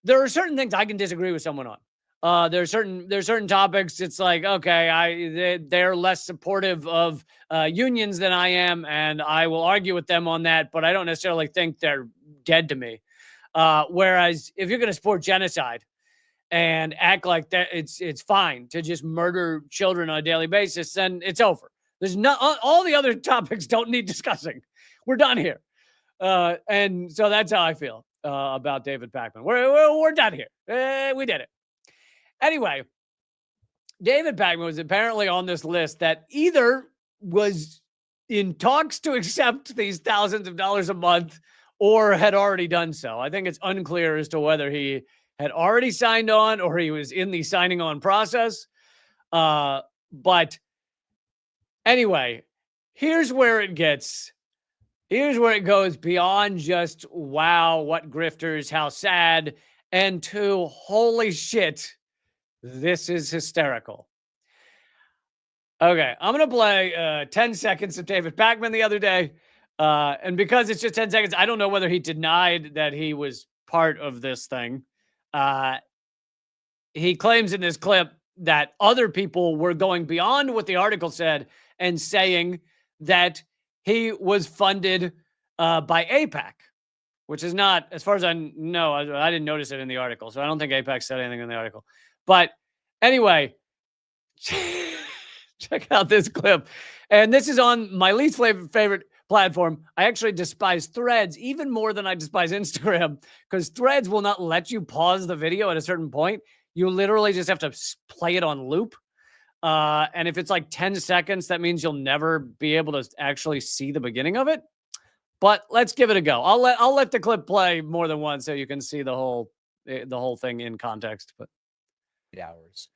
S1: there are certain things I can disagree with someone on. There's certain topics. It's like, okay, they're less supportive of unions than I am, and I will argue with them on that. But I don't necessarily think they're dead to me. Whereas if you're going to support genocide and act like that, it's fine to just murder children on a daily basis, then it's over. There's not all the other topics don't need discussing. We're done here. And so that's how I feel about David Pakman. We're done here. We did it. Anyway, David Pakman was apparently on this list that either was in talks to accept these thousands of dollars a month or had already done so. I think it's unclear as to whether he had already signed on or he was in the signing on process. But anyway, here's where it goes beyond just, wow, what grifters, how sad, and to, holy shit, this is hysterical. Okay, I'm going to play 10 seconds of David Pakman the other day. And because it's just 10 seconds, I don't know whether he denied that he was part of this thing. He claims in this clip that other people were going beyond what the article said and saying that he was funded by AIPAC, which is not, as far as I know, I didn't notice it in the article. So I don't think AIPAC said anything in the article. But anyway, check out this clip. And this is on my least favorite platform. I actually despise Threads even more than I despise Instagram, because Threads will not let you pause the video at a certain point. You literally just have to play it on loop. And if it's like 10 seconds, that means you'll never be able to actually see the beginning of it. But let's give it a go. I'll let the clip play more than once so you can see the whole thing in context. But
S8: 8 hours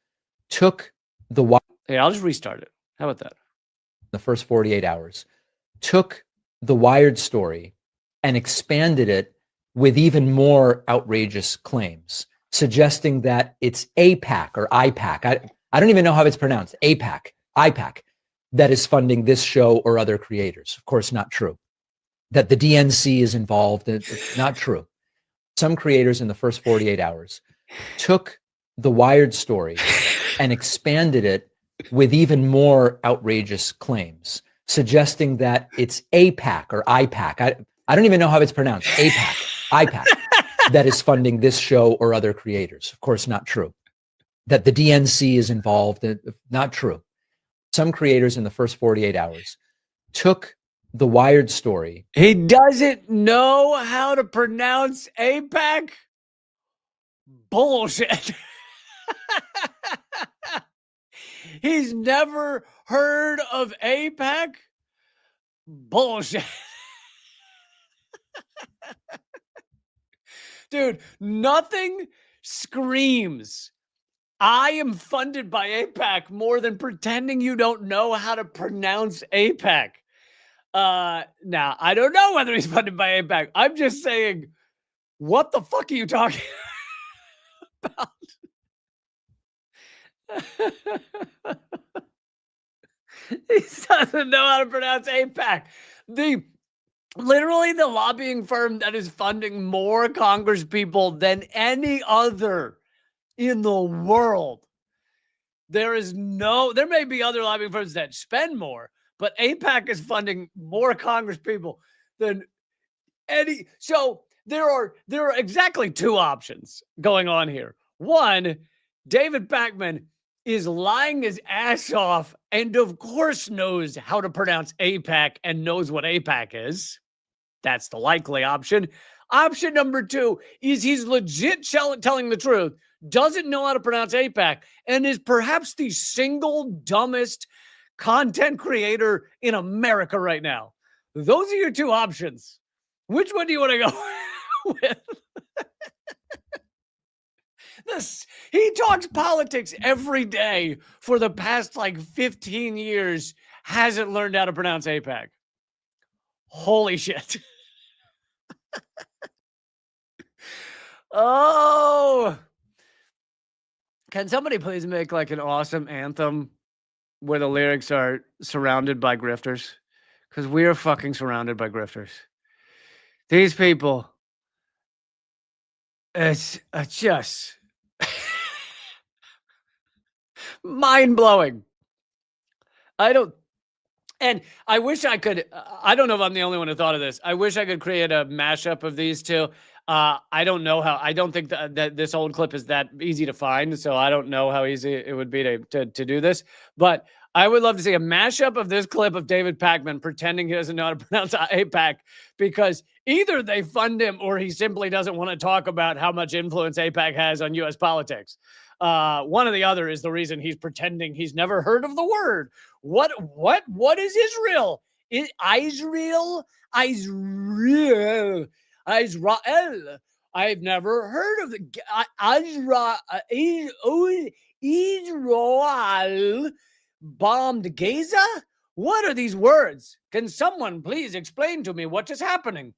S8: took the
S1: I'll just restart it. How about that?
S8: The first 48 hours took the Wired story and expanded it with even more outrageous claims, suggesting that it's AIPAC or IPAC. I don't even know how it's pronounced. IPAC, that is funding this show or other creators. Of course, not true. That the DNC is involved. It's not true. Some creators in the first 48 hours took the Wired story and expanded it with even more outrageous claims, suggesting that it's AIPAC or IPAC. I don't even know how it's pronounced. IPAC, that is funding this show or other creators. Of course, not true. That the DNC is involved. Not true. Some creators in the first 48 hours took the Wired story.
S1: He doesn't know how to pronounce AIPAC? Bullshit. He's never heard of AIPAC? Bullshit. Dude, nothing screams, I am funded by AIPAC more than pretending you don't know how to pronounce AIPAC. Now, I don't know whether he's funded by AIPAC. I'm just saying, what the fuck are you talking about? He doesn't know how to pronounce AIPAC. Literally the lobbying firm that is funding more Congress people than any other in the world. There may be other lobbying firms that spend more, but AIPAC is funding more Congress people than any. So there are exactly two options going on here. One, David Pakman is lying his ass off and of course knows how to pronounce AIPAC and knows what AIPAC is. That's the likely option. Option number two is he's legit telling the truth, doesn't know how to pronounce AIPAC, and is perhaps the single dumbest content creator in America right now. Those are your two options. Which one do you want to go with? He talks politics every day for the past like 15 years, hasn't learned how to pronounce AIPAC. Holy shit. Oh, can somebody please make like an awesome anthem where the lyrics are surrounded by grifters? Because we are fucking surrounded by grifters. These people, it's just mind-blowing. And I wish I could, I don't know if I'm the only one who thought of this. I wish I could create a mashup of these two. I don't know how, I don't think that this old clip is that easy to find. So I don't know how easy it would be to do this. But I would love to see a mashup of this clip of David Pakman pretending he doesn't know how to pronounce AIPAC, because either they fund him or he simply doesn't want to talk about how much influence AIPAC has on U.S. politics. One or the other is the reason he's pretending he's never heard of the word. What is Israel? Israel? I've never heard of the Israel bombed Gaza. What are these words? Can someone please explain to me what is happening?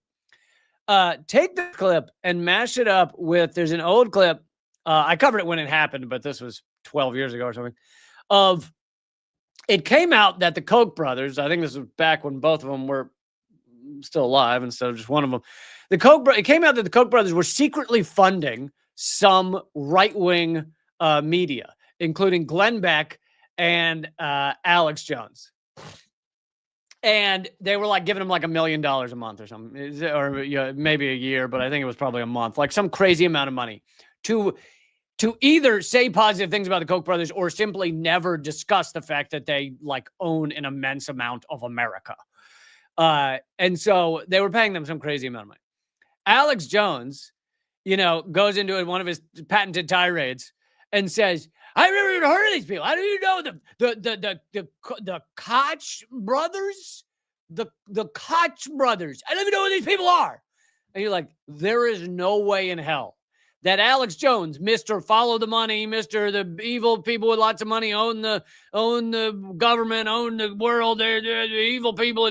S1: Take the clip and mash it up with, there's an old clip. I covered it when it happened, but this was 12 years ago or something. It came out that the Koch brothers, I think this was back when both of them were still alive instead of just one of them. It came out that the Koch brothers were secretly funding some right-wing media, including Glenn Beck and Alex Jones. And they were like giving him like $1 million a month or something, or maybe a year, but I think it was probably a month, like some crazy amount of money to either say positive things about the Koch brothers or simply never discuss the fact that they like own an immense amount of America. And so they were paying them some crazy amount of money. Alex Jones, goes into one of his patented tirades and says, I've never even heard of these people. How do you know the Koch brothers? The Koch brothers. I don't even know who these people are. And you're like, there is no way in hell that Alex Jones, Mr. Follow the Money, Mr. the evil people with lots of money, own the government, own the world, they're the evil people,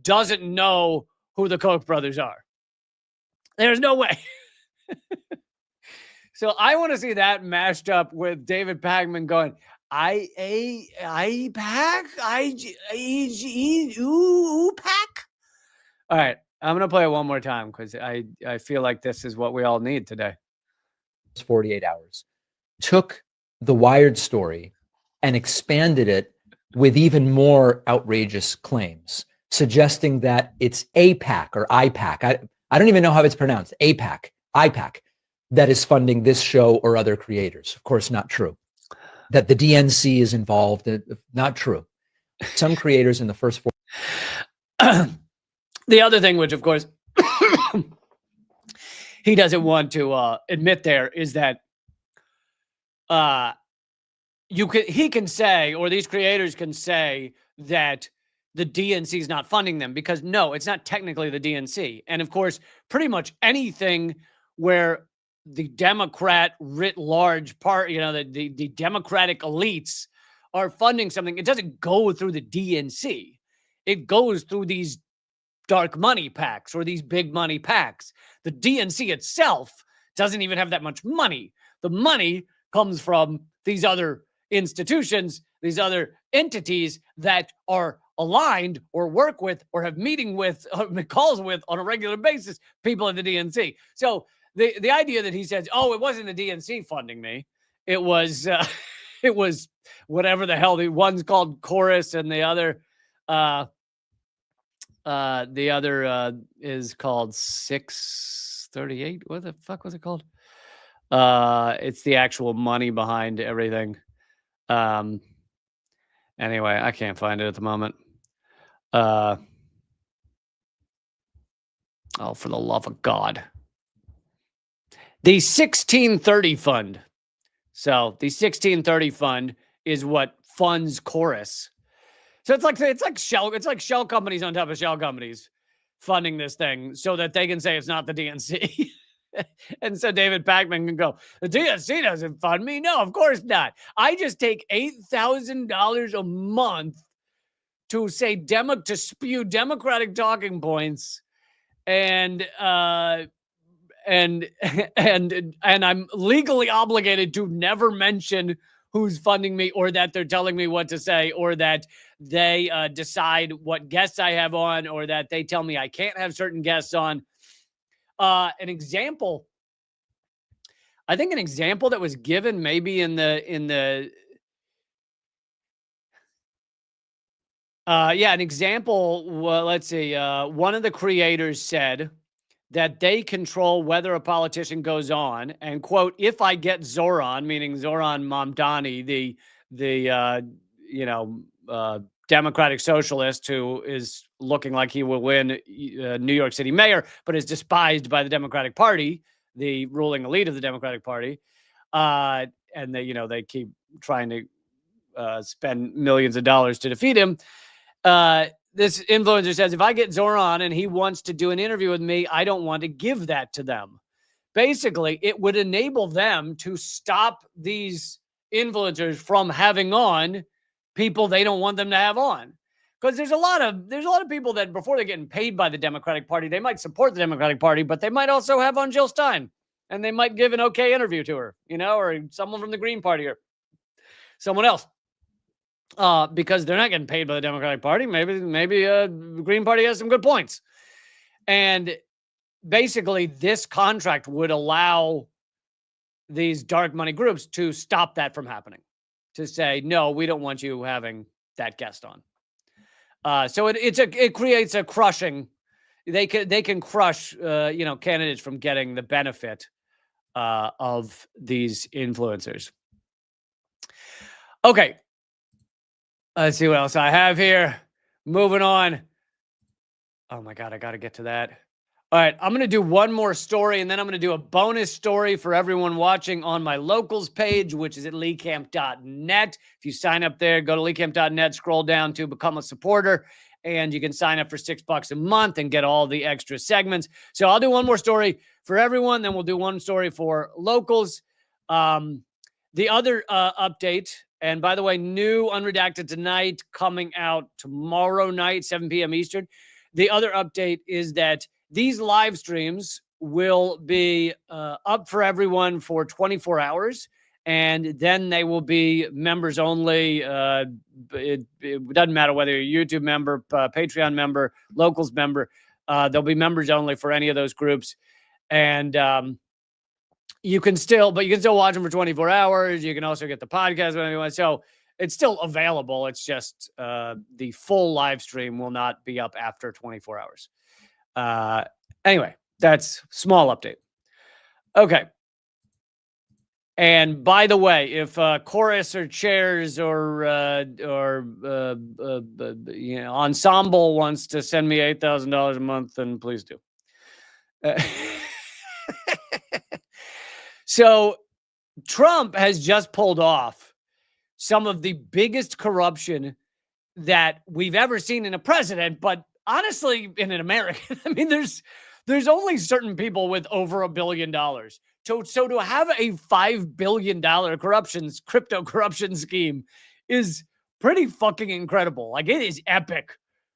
S1: doesn't know who the Koch brothers are. There's no way. So I want to see that mashed up with David Pakman going, AIPAC? All right, I'm going to play it one more time because I feel like this is what we all need today.
S8: 48 hours, took the Wired story and expanded it with even more outrageous claims, suggesting that it's AIPAC or IPAC. I don't even know how it's pronounced. AIPAC, that is funding this show or other creators. Of course, not true. That the DNC is involved, not true. Some creators in the first four.
S1: The other thing, which of course he doesn't want to admit there, is that he can say, or these creators can say, that the DNC is not funding them, because no, it's not technically the DNC. And of course, pretty much anything where the Democrat writ large part, the Democratic elites are funding something, it doesn't go through the DNC. It goes through these dark money PACs or these big money PACs. The DNC itself doesn't even have that much money. The money comes from these other institutions, these other entities that are aligned or work with or have meeting with or calls with on a regular basis, people in the DNC. So the idea that he says, oh, it wasn't the DNC funding me. It was it was whatever the hell. The one's called Chorus and the other is called 638. What the fuck was it called? It's the actual money behind everything. Anyway, I can't find it at the moment. Oh, for the love of God. The 1630 fund. So the 1630 fund is what funds Chorus. So it's like shell companies on top of shell companies funding this thing so that they can say it's not the DNC. And so David Pakman can go, the DNC doesn't fund me. No, of course not. I just take $8,000 a month to say to spew Democratic talking points, and I'm legally obligated to never mention who's funding me or that they're telling me what to say or that they decide what guests I have on or that they tell me I can't have certain guests on. An example that was given maybe an example. Well, let's see. One of the creators said that they control whether a politician goes on, and quote, if I get Zoran, meaning Zoran Mamdani, the Democratic socialist who is looking like he will win New York City mayor, but is despised by the Democratic Party, the ruling elite of the Democratic Party. And they keep trying to spend millions of dollars to defeat him. This influencer says, if I get Zoran and he wants to do an interview with me, I don't want to give that to them. Basically, it would enable them to stop these influencers from having on people they don't want them to have on. Because there's a lot of people that before they're getting paid by the Democratic Party, they might support the Democratic Party, but they might also have on Jill Stein and they might give an okay interview to her, or someone from the Green Party or someone else. Because they're not getting paid by the Democratic Party. Maybe the Green Party has some good points. And basically this contract would allow these dark money groups to stop that from happening, to say, no, we don't want you having that guest on. So it creates a crushing. They can crush candidates from getting the benefit of these influencers. Okay. Let's see what else I have here. Moving on. Oh my God, I got to get to that. All right, I'm going to do one more story, and then I'm going to do a bonus story for everyone watching on my locals page, which is at leecamp.net. If you sign up there, go to leecamp.net, scroll down to become a supporter, and you can sign up for $6 a month and get all the extra segments. So I'll do one more story for everyone, then we'll do one story for locals. The other update, and by the way, new Unredacted Tonight coming out tomorrow night, 7 p.m. Eastern. The other update is that these live streams will be up for everyone for 24 hours, and then they will be members only. It doesn't matter whether you're a YouTube member, Patreon member, locals member. They'll be members only for any of those groups. And you can still watch them for 24 hours. You can also get the podcast whenever you want. So it's still available. It's just the full live stream will not be up after 24 hours. Anyway, that's small update. Okay. And by the way, if Chorus or Chairs or Ensemble wants to send me $8,000 a month, then please do. So Trump has just pulled off some of the biggest corruption that we've ever seen in a president, but honestly, in an American. I mean, there's only certain people with over $1 billion. So to have a $5 billion crypto corruption scheme is pretty fucking incredible. Like, it is epic.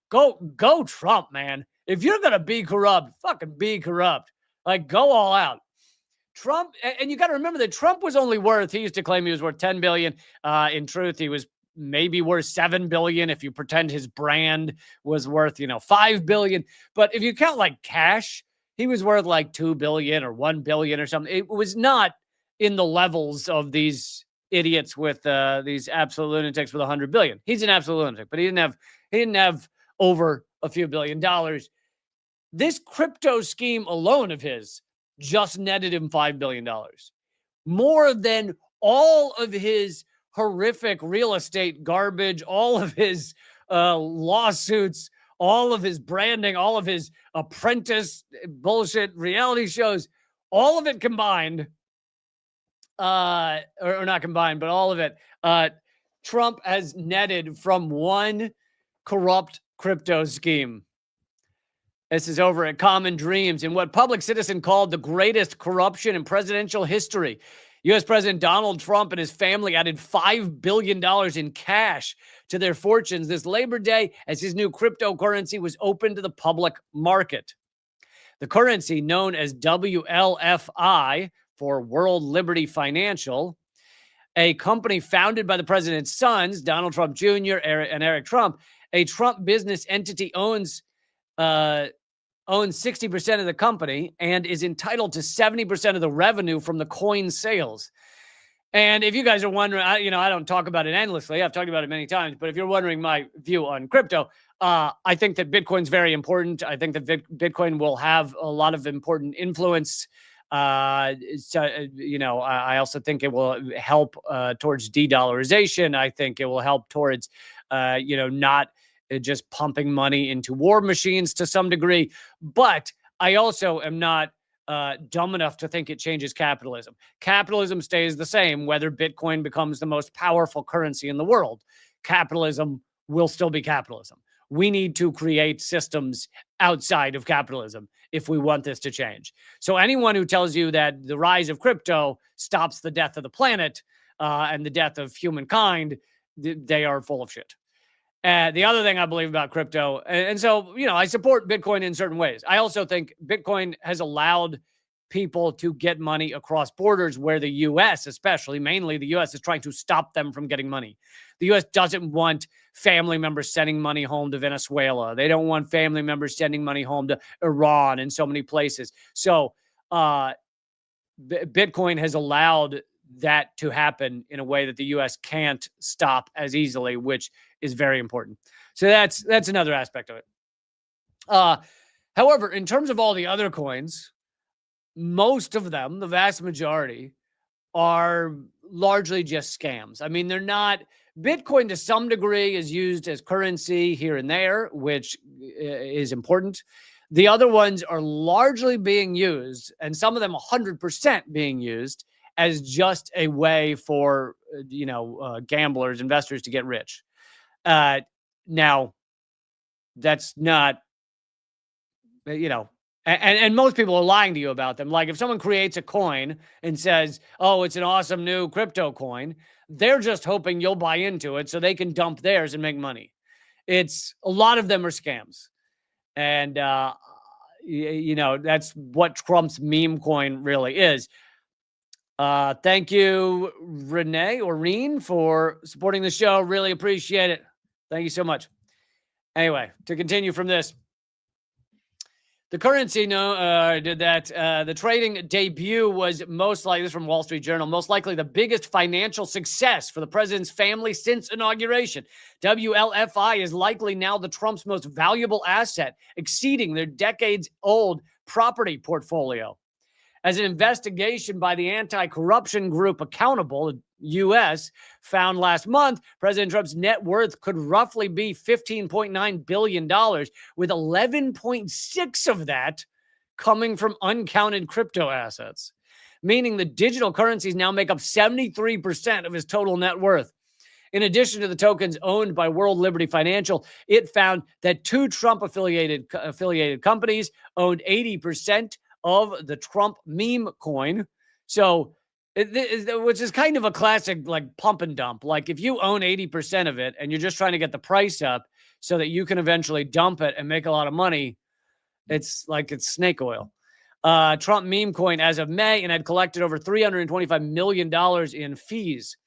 S1: Go Trump, man. If you're going to be corrupt, fucking be corrupt. Like, go all out. Trump, and you got to remember that Trump was only worth, he used to claim he was worth 10 billion. In truth, he was maybe worth 7 billion if you pretend his brand was worth, 5 billion. But if you count like cash, he was worth like 2 billion or 1 billion or something. It was not in the levels of these idiots with these absolute lunatics with 100 billion. He's an absolute lunatic, but he didn't have over a few $1 billion. This crypto scheme alone of his just netted him $5 billion, more than all of his horrific real estate garbage, all of his lawsuits, all of his branding, all of his apprentice bullshit reality shows, all of it combined, or not combined, but all of it, Trump has netted from one corrupt crypto scheme. This is over at Common Dreams in what Public Citizen called the greatest corruption in presidential history. U.S. President Donald Trump and his family added $5 billion in cash to their fortunes this Labor Day as his new cryptocurrency was open to the public market. The currency, known as WLFI for World Liberty Financial, a company founded by the president's sons, Donald Trump Jr. and Eric Trump, a Trump business entity owns 60% of the company and is entitled to 70% of the revenue from the coin sales. And if you guys are wondering, I don't talk about it endlessly. I've talked about it many times, but if you're wondering my view on crypto, I think that Bitcoin's very important. I think that Bitcoin will have a lot of important influence. I also think it will help towards de-dollarization. I think it will help towards, not just pumping money into war machines to some degree. But I also am not dumb enough to think it changes capitalism. Capitalism stays the same whether Bitcoin becomes the most powerful currency in the world. Capitalism will still be capitalism. We need to create systems outside of capitalism if we want this to change. So anyone who tells you that the rise of crypto stops the death of the planet and the death of humankind, they are full of shit. The other thing I believe about crypto, and so, I support Bitcoin in certain ways. I also think Bitcoin has allowed people to get money across borders where the U.S., especially, mainly the U.S., is trying to stop them from getting money. The U.S. doesn't want family members sending money home to Venezuela. They don't want family members sending money home to Iran and so many places. So Bitcoin has allowed that to happen in a way that the U.S. can't stop as easily, which is very important. So that's another aspect of it. However, in terms of all the other coins, most of them, the vast majority, are largely just scams. I mean, they're not. Bitcoin to some degree is used as currency here and there, which is important. The other ones are largely being used, and some of them 100% being used as just a way for, gamblers, investors to get rich. Now, that's not, and most people are lying to you about them. Like if someone creates a coin and says, oh, it's an awesome new crypto coin, they're just hoping you'll buy into it so they can dump theirs and make money. A lot of them are scams. And, that's what Trump's meme coin really is. Thank you, Renee or Reen, for supporting the show. Really appreciate it. Thank you so much. Anyway, to continue from this, the currency did that. The trading debut was most likely, this is from Wall Street Journal, most likely the biggest financial success for the president's family since inauguration. WLFI is likely now the Trump's most valuable asset, exceeding their decades-old property portfolio. As an investigation by the anti-corruption group Accountable U.S. found last month, President Trump's net worth could roughly be $15.9 billion, with 11.6 of that coming from uncounted crypto assets, meaning the digital currencies now make up 73% of his total net worth. In addition to the tokens owned by World Liberty Financial, it found that two Trump-affiliated companies owned 80% of the Trump meme coin, So, which is kind of a classic like pump and dump. Like if you own 80% of it and you're just trying to get the price up so that you can eventually dump it and make a lot of money, it's like it's snake oil. Trump meme coin as of May and had collected over $325 million in fees.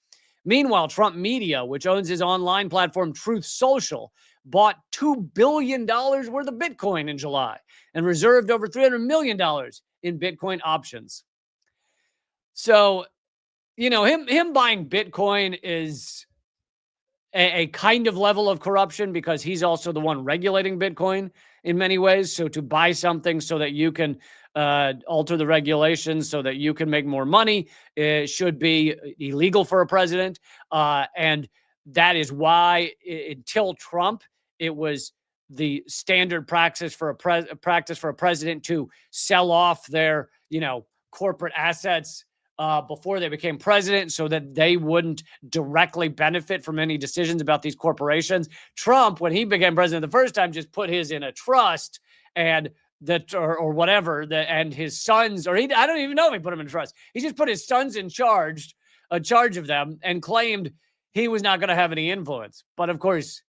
S1: Meanwhile, Trump Media, which owns his online platform Truth Social, bought $2 billion worth of Bitcoin in July and reserved over $300 million in Bitcoin options. So, you know, him buying Bitcoin is a kind of level of corruption because he's also the one regulating Bitcoin in many ways. So to buy something so that you can alter the regulations so that you can make more money, it should be illegal for a president. And that is why until Trump, it was the standard practice for a president to sell off their, you know, corporate assets before they became president so that they wouldn't directly benefit from any decisions about these corporations. Trump, when he became president the first time, just put his in a trust and or whatever, and his sons, I don't even know if he put him in trust. He just put his sons in charge of them and claimed he was not going to have any influence. But of course,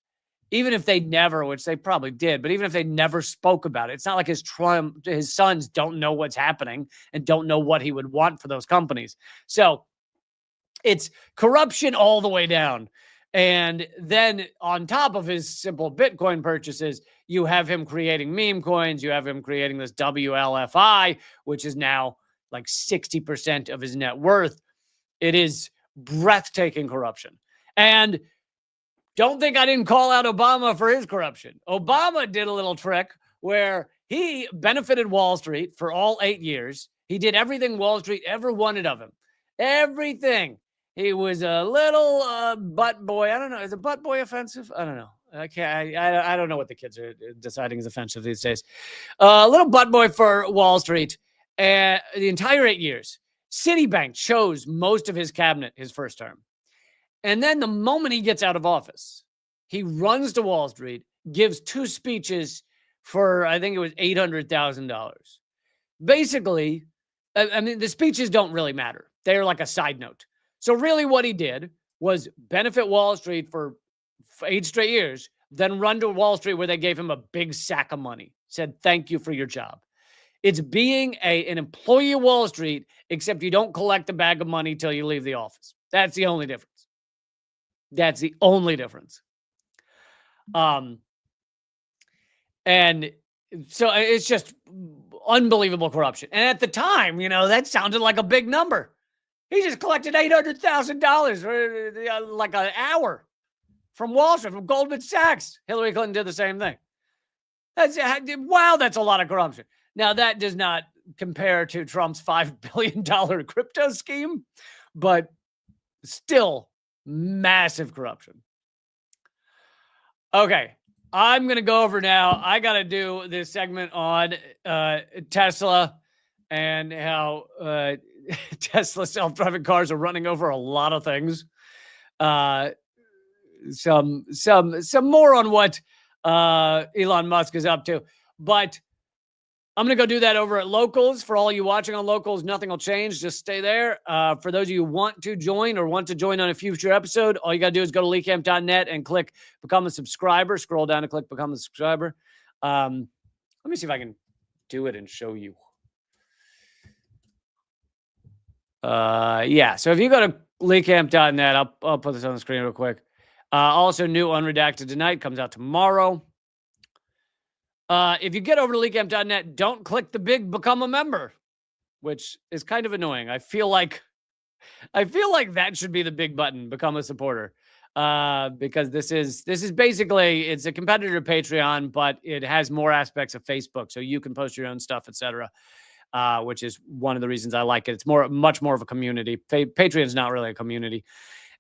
S1: even if they never, which they probably did, but even if they never spoke about it, it's not like his sons don't know what's happening and don't know what he would want for those companies. So it's corruption all the way down. And then on top of his simple Bitcoin purchases, you have him creating meme coins. You have him creating this WLFI, which is now like 60% of his net worth. It is breathtaking corruption. And don't think I didn't call out Obama for his corruption. Obama did a little trick where he benefited Wall Street for all 8 years. He did everything Wall Street ever wanted of him. Everything. He was a little butt boy. I don't know. Is a butt boy offensive? I don't know. I don't know what the kids are deciding is offensive these days. A little butt boy for Wall Street. The entire 8 years. Citibank chose most of his cabinet his first term. And then the moment he gets out of office, he runs to Wall Street, gives 2 speeches for, I think it was $800,000. Basically, I mean, the speeches don't really matter. They're like a side note. So really what he did was benefit Wall Street for 8 straight years, then run to Wall Street where they gave him a big sack of money, said, thank you for your job. It's being an employee of Wall Street, except you don't collect a bag of money till you leave the office. That's the only difference. That's the only difference. And so it's just unbelievable corruption. And at the time, you know, that sounded like a big number. He just collected $800,000 for like an hour from Wall Street, from Goldman Sachs. Hillary Clinton did the same thing. Wow, that's a lot of corruption. Now, that does not compare to Trump's $5 billion crypto scheme, but still massive corruption. Okay, I'm going to go over now. I got to do this segment on Tesla and how Tesla self-driving cars are running over a lot of things. Some more on what Elon Musk is up to. But I'm going to go do that over at Locals. For all you watching on Locals, nothing will change. Just stay there. For those of you who want to join on a future episode, all you got to do is go to leakcamp.net and click Become a Subscriber. Scroll down and click Become a Subscriber. Let me see if I can do it and show you. Yeah, so if you go to leakcamp.net, I'll put this on the screen real quick. Also, new Unredacted tonight comes out tomorrow. If you get over to leakcamp.net, don't click the big Become a Member, which is kind of annoying. I feel like that should be the big button, Become a Supporter, because this is basically, it's a competitor to Patreon, but it has more aspects of Facebook, so you can post your own stuff, etc. Which is one of the reasons I like it. It's much more of a community. Patreon's not really a community.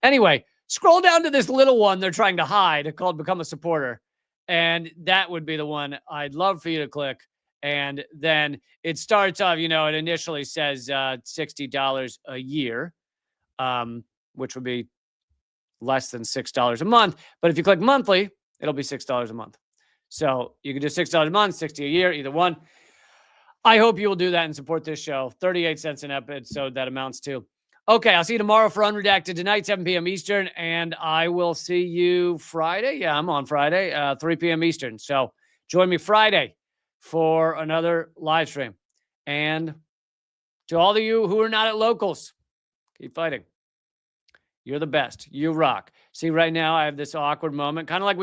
S1: Anyway, scroll down to this little one they're trying to hide called Become a Supporter. And that would be the one I'd love for you to click. And then it starts off, it initially says $60 a year, which would be less than $6 a month. But if you click monthly, it'll be $6 a month. So you can do $6 a month, $60 a year, either one. I hope you will do that and support this show. 38 cents an episode that amounts to. Okay, I'll see you tomorrow for Unredacted tonight, 7 p.m. Eastern, and I will see you Friday. Yeah, I'm on Friday, 3 p.m. Eastern. So join me Friday for another live stream. And to all of you who are not at locals, keep fighting. You're the best. You rock. See, right now I have this awkward moment, kind of like when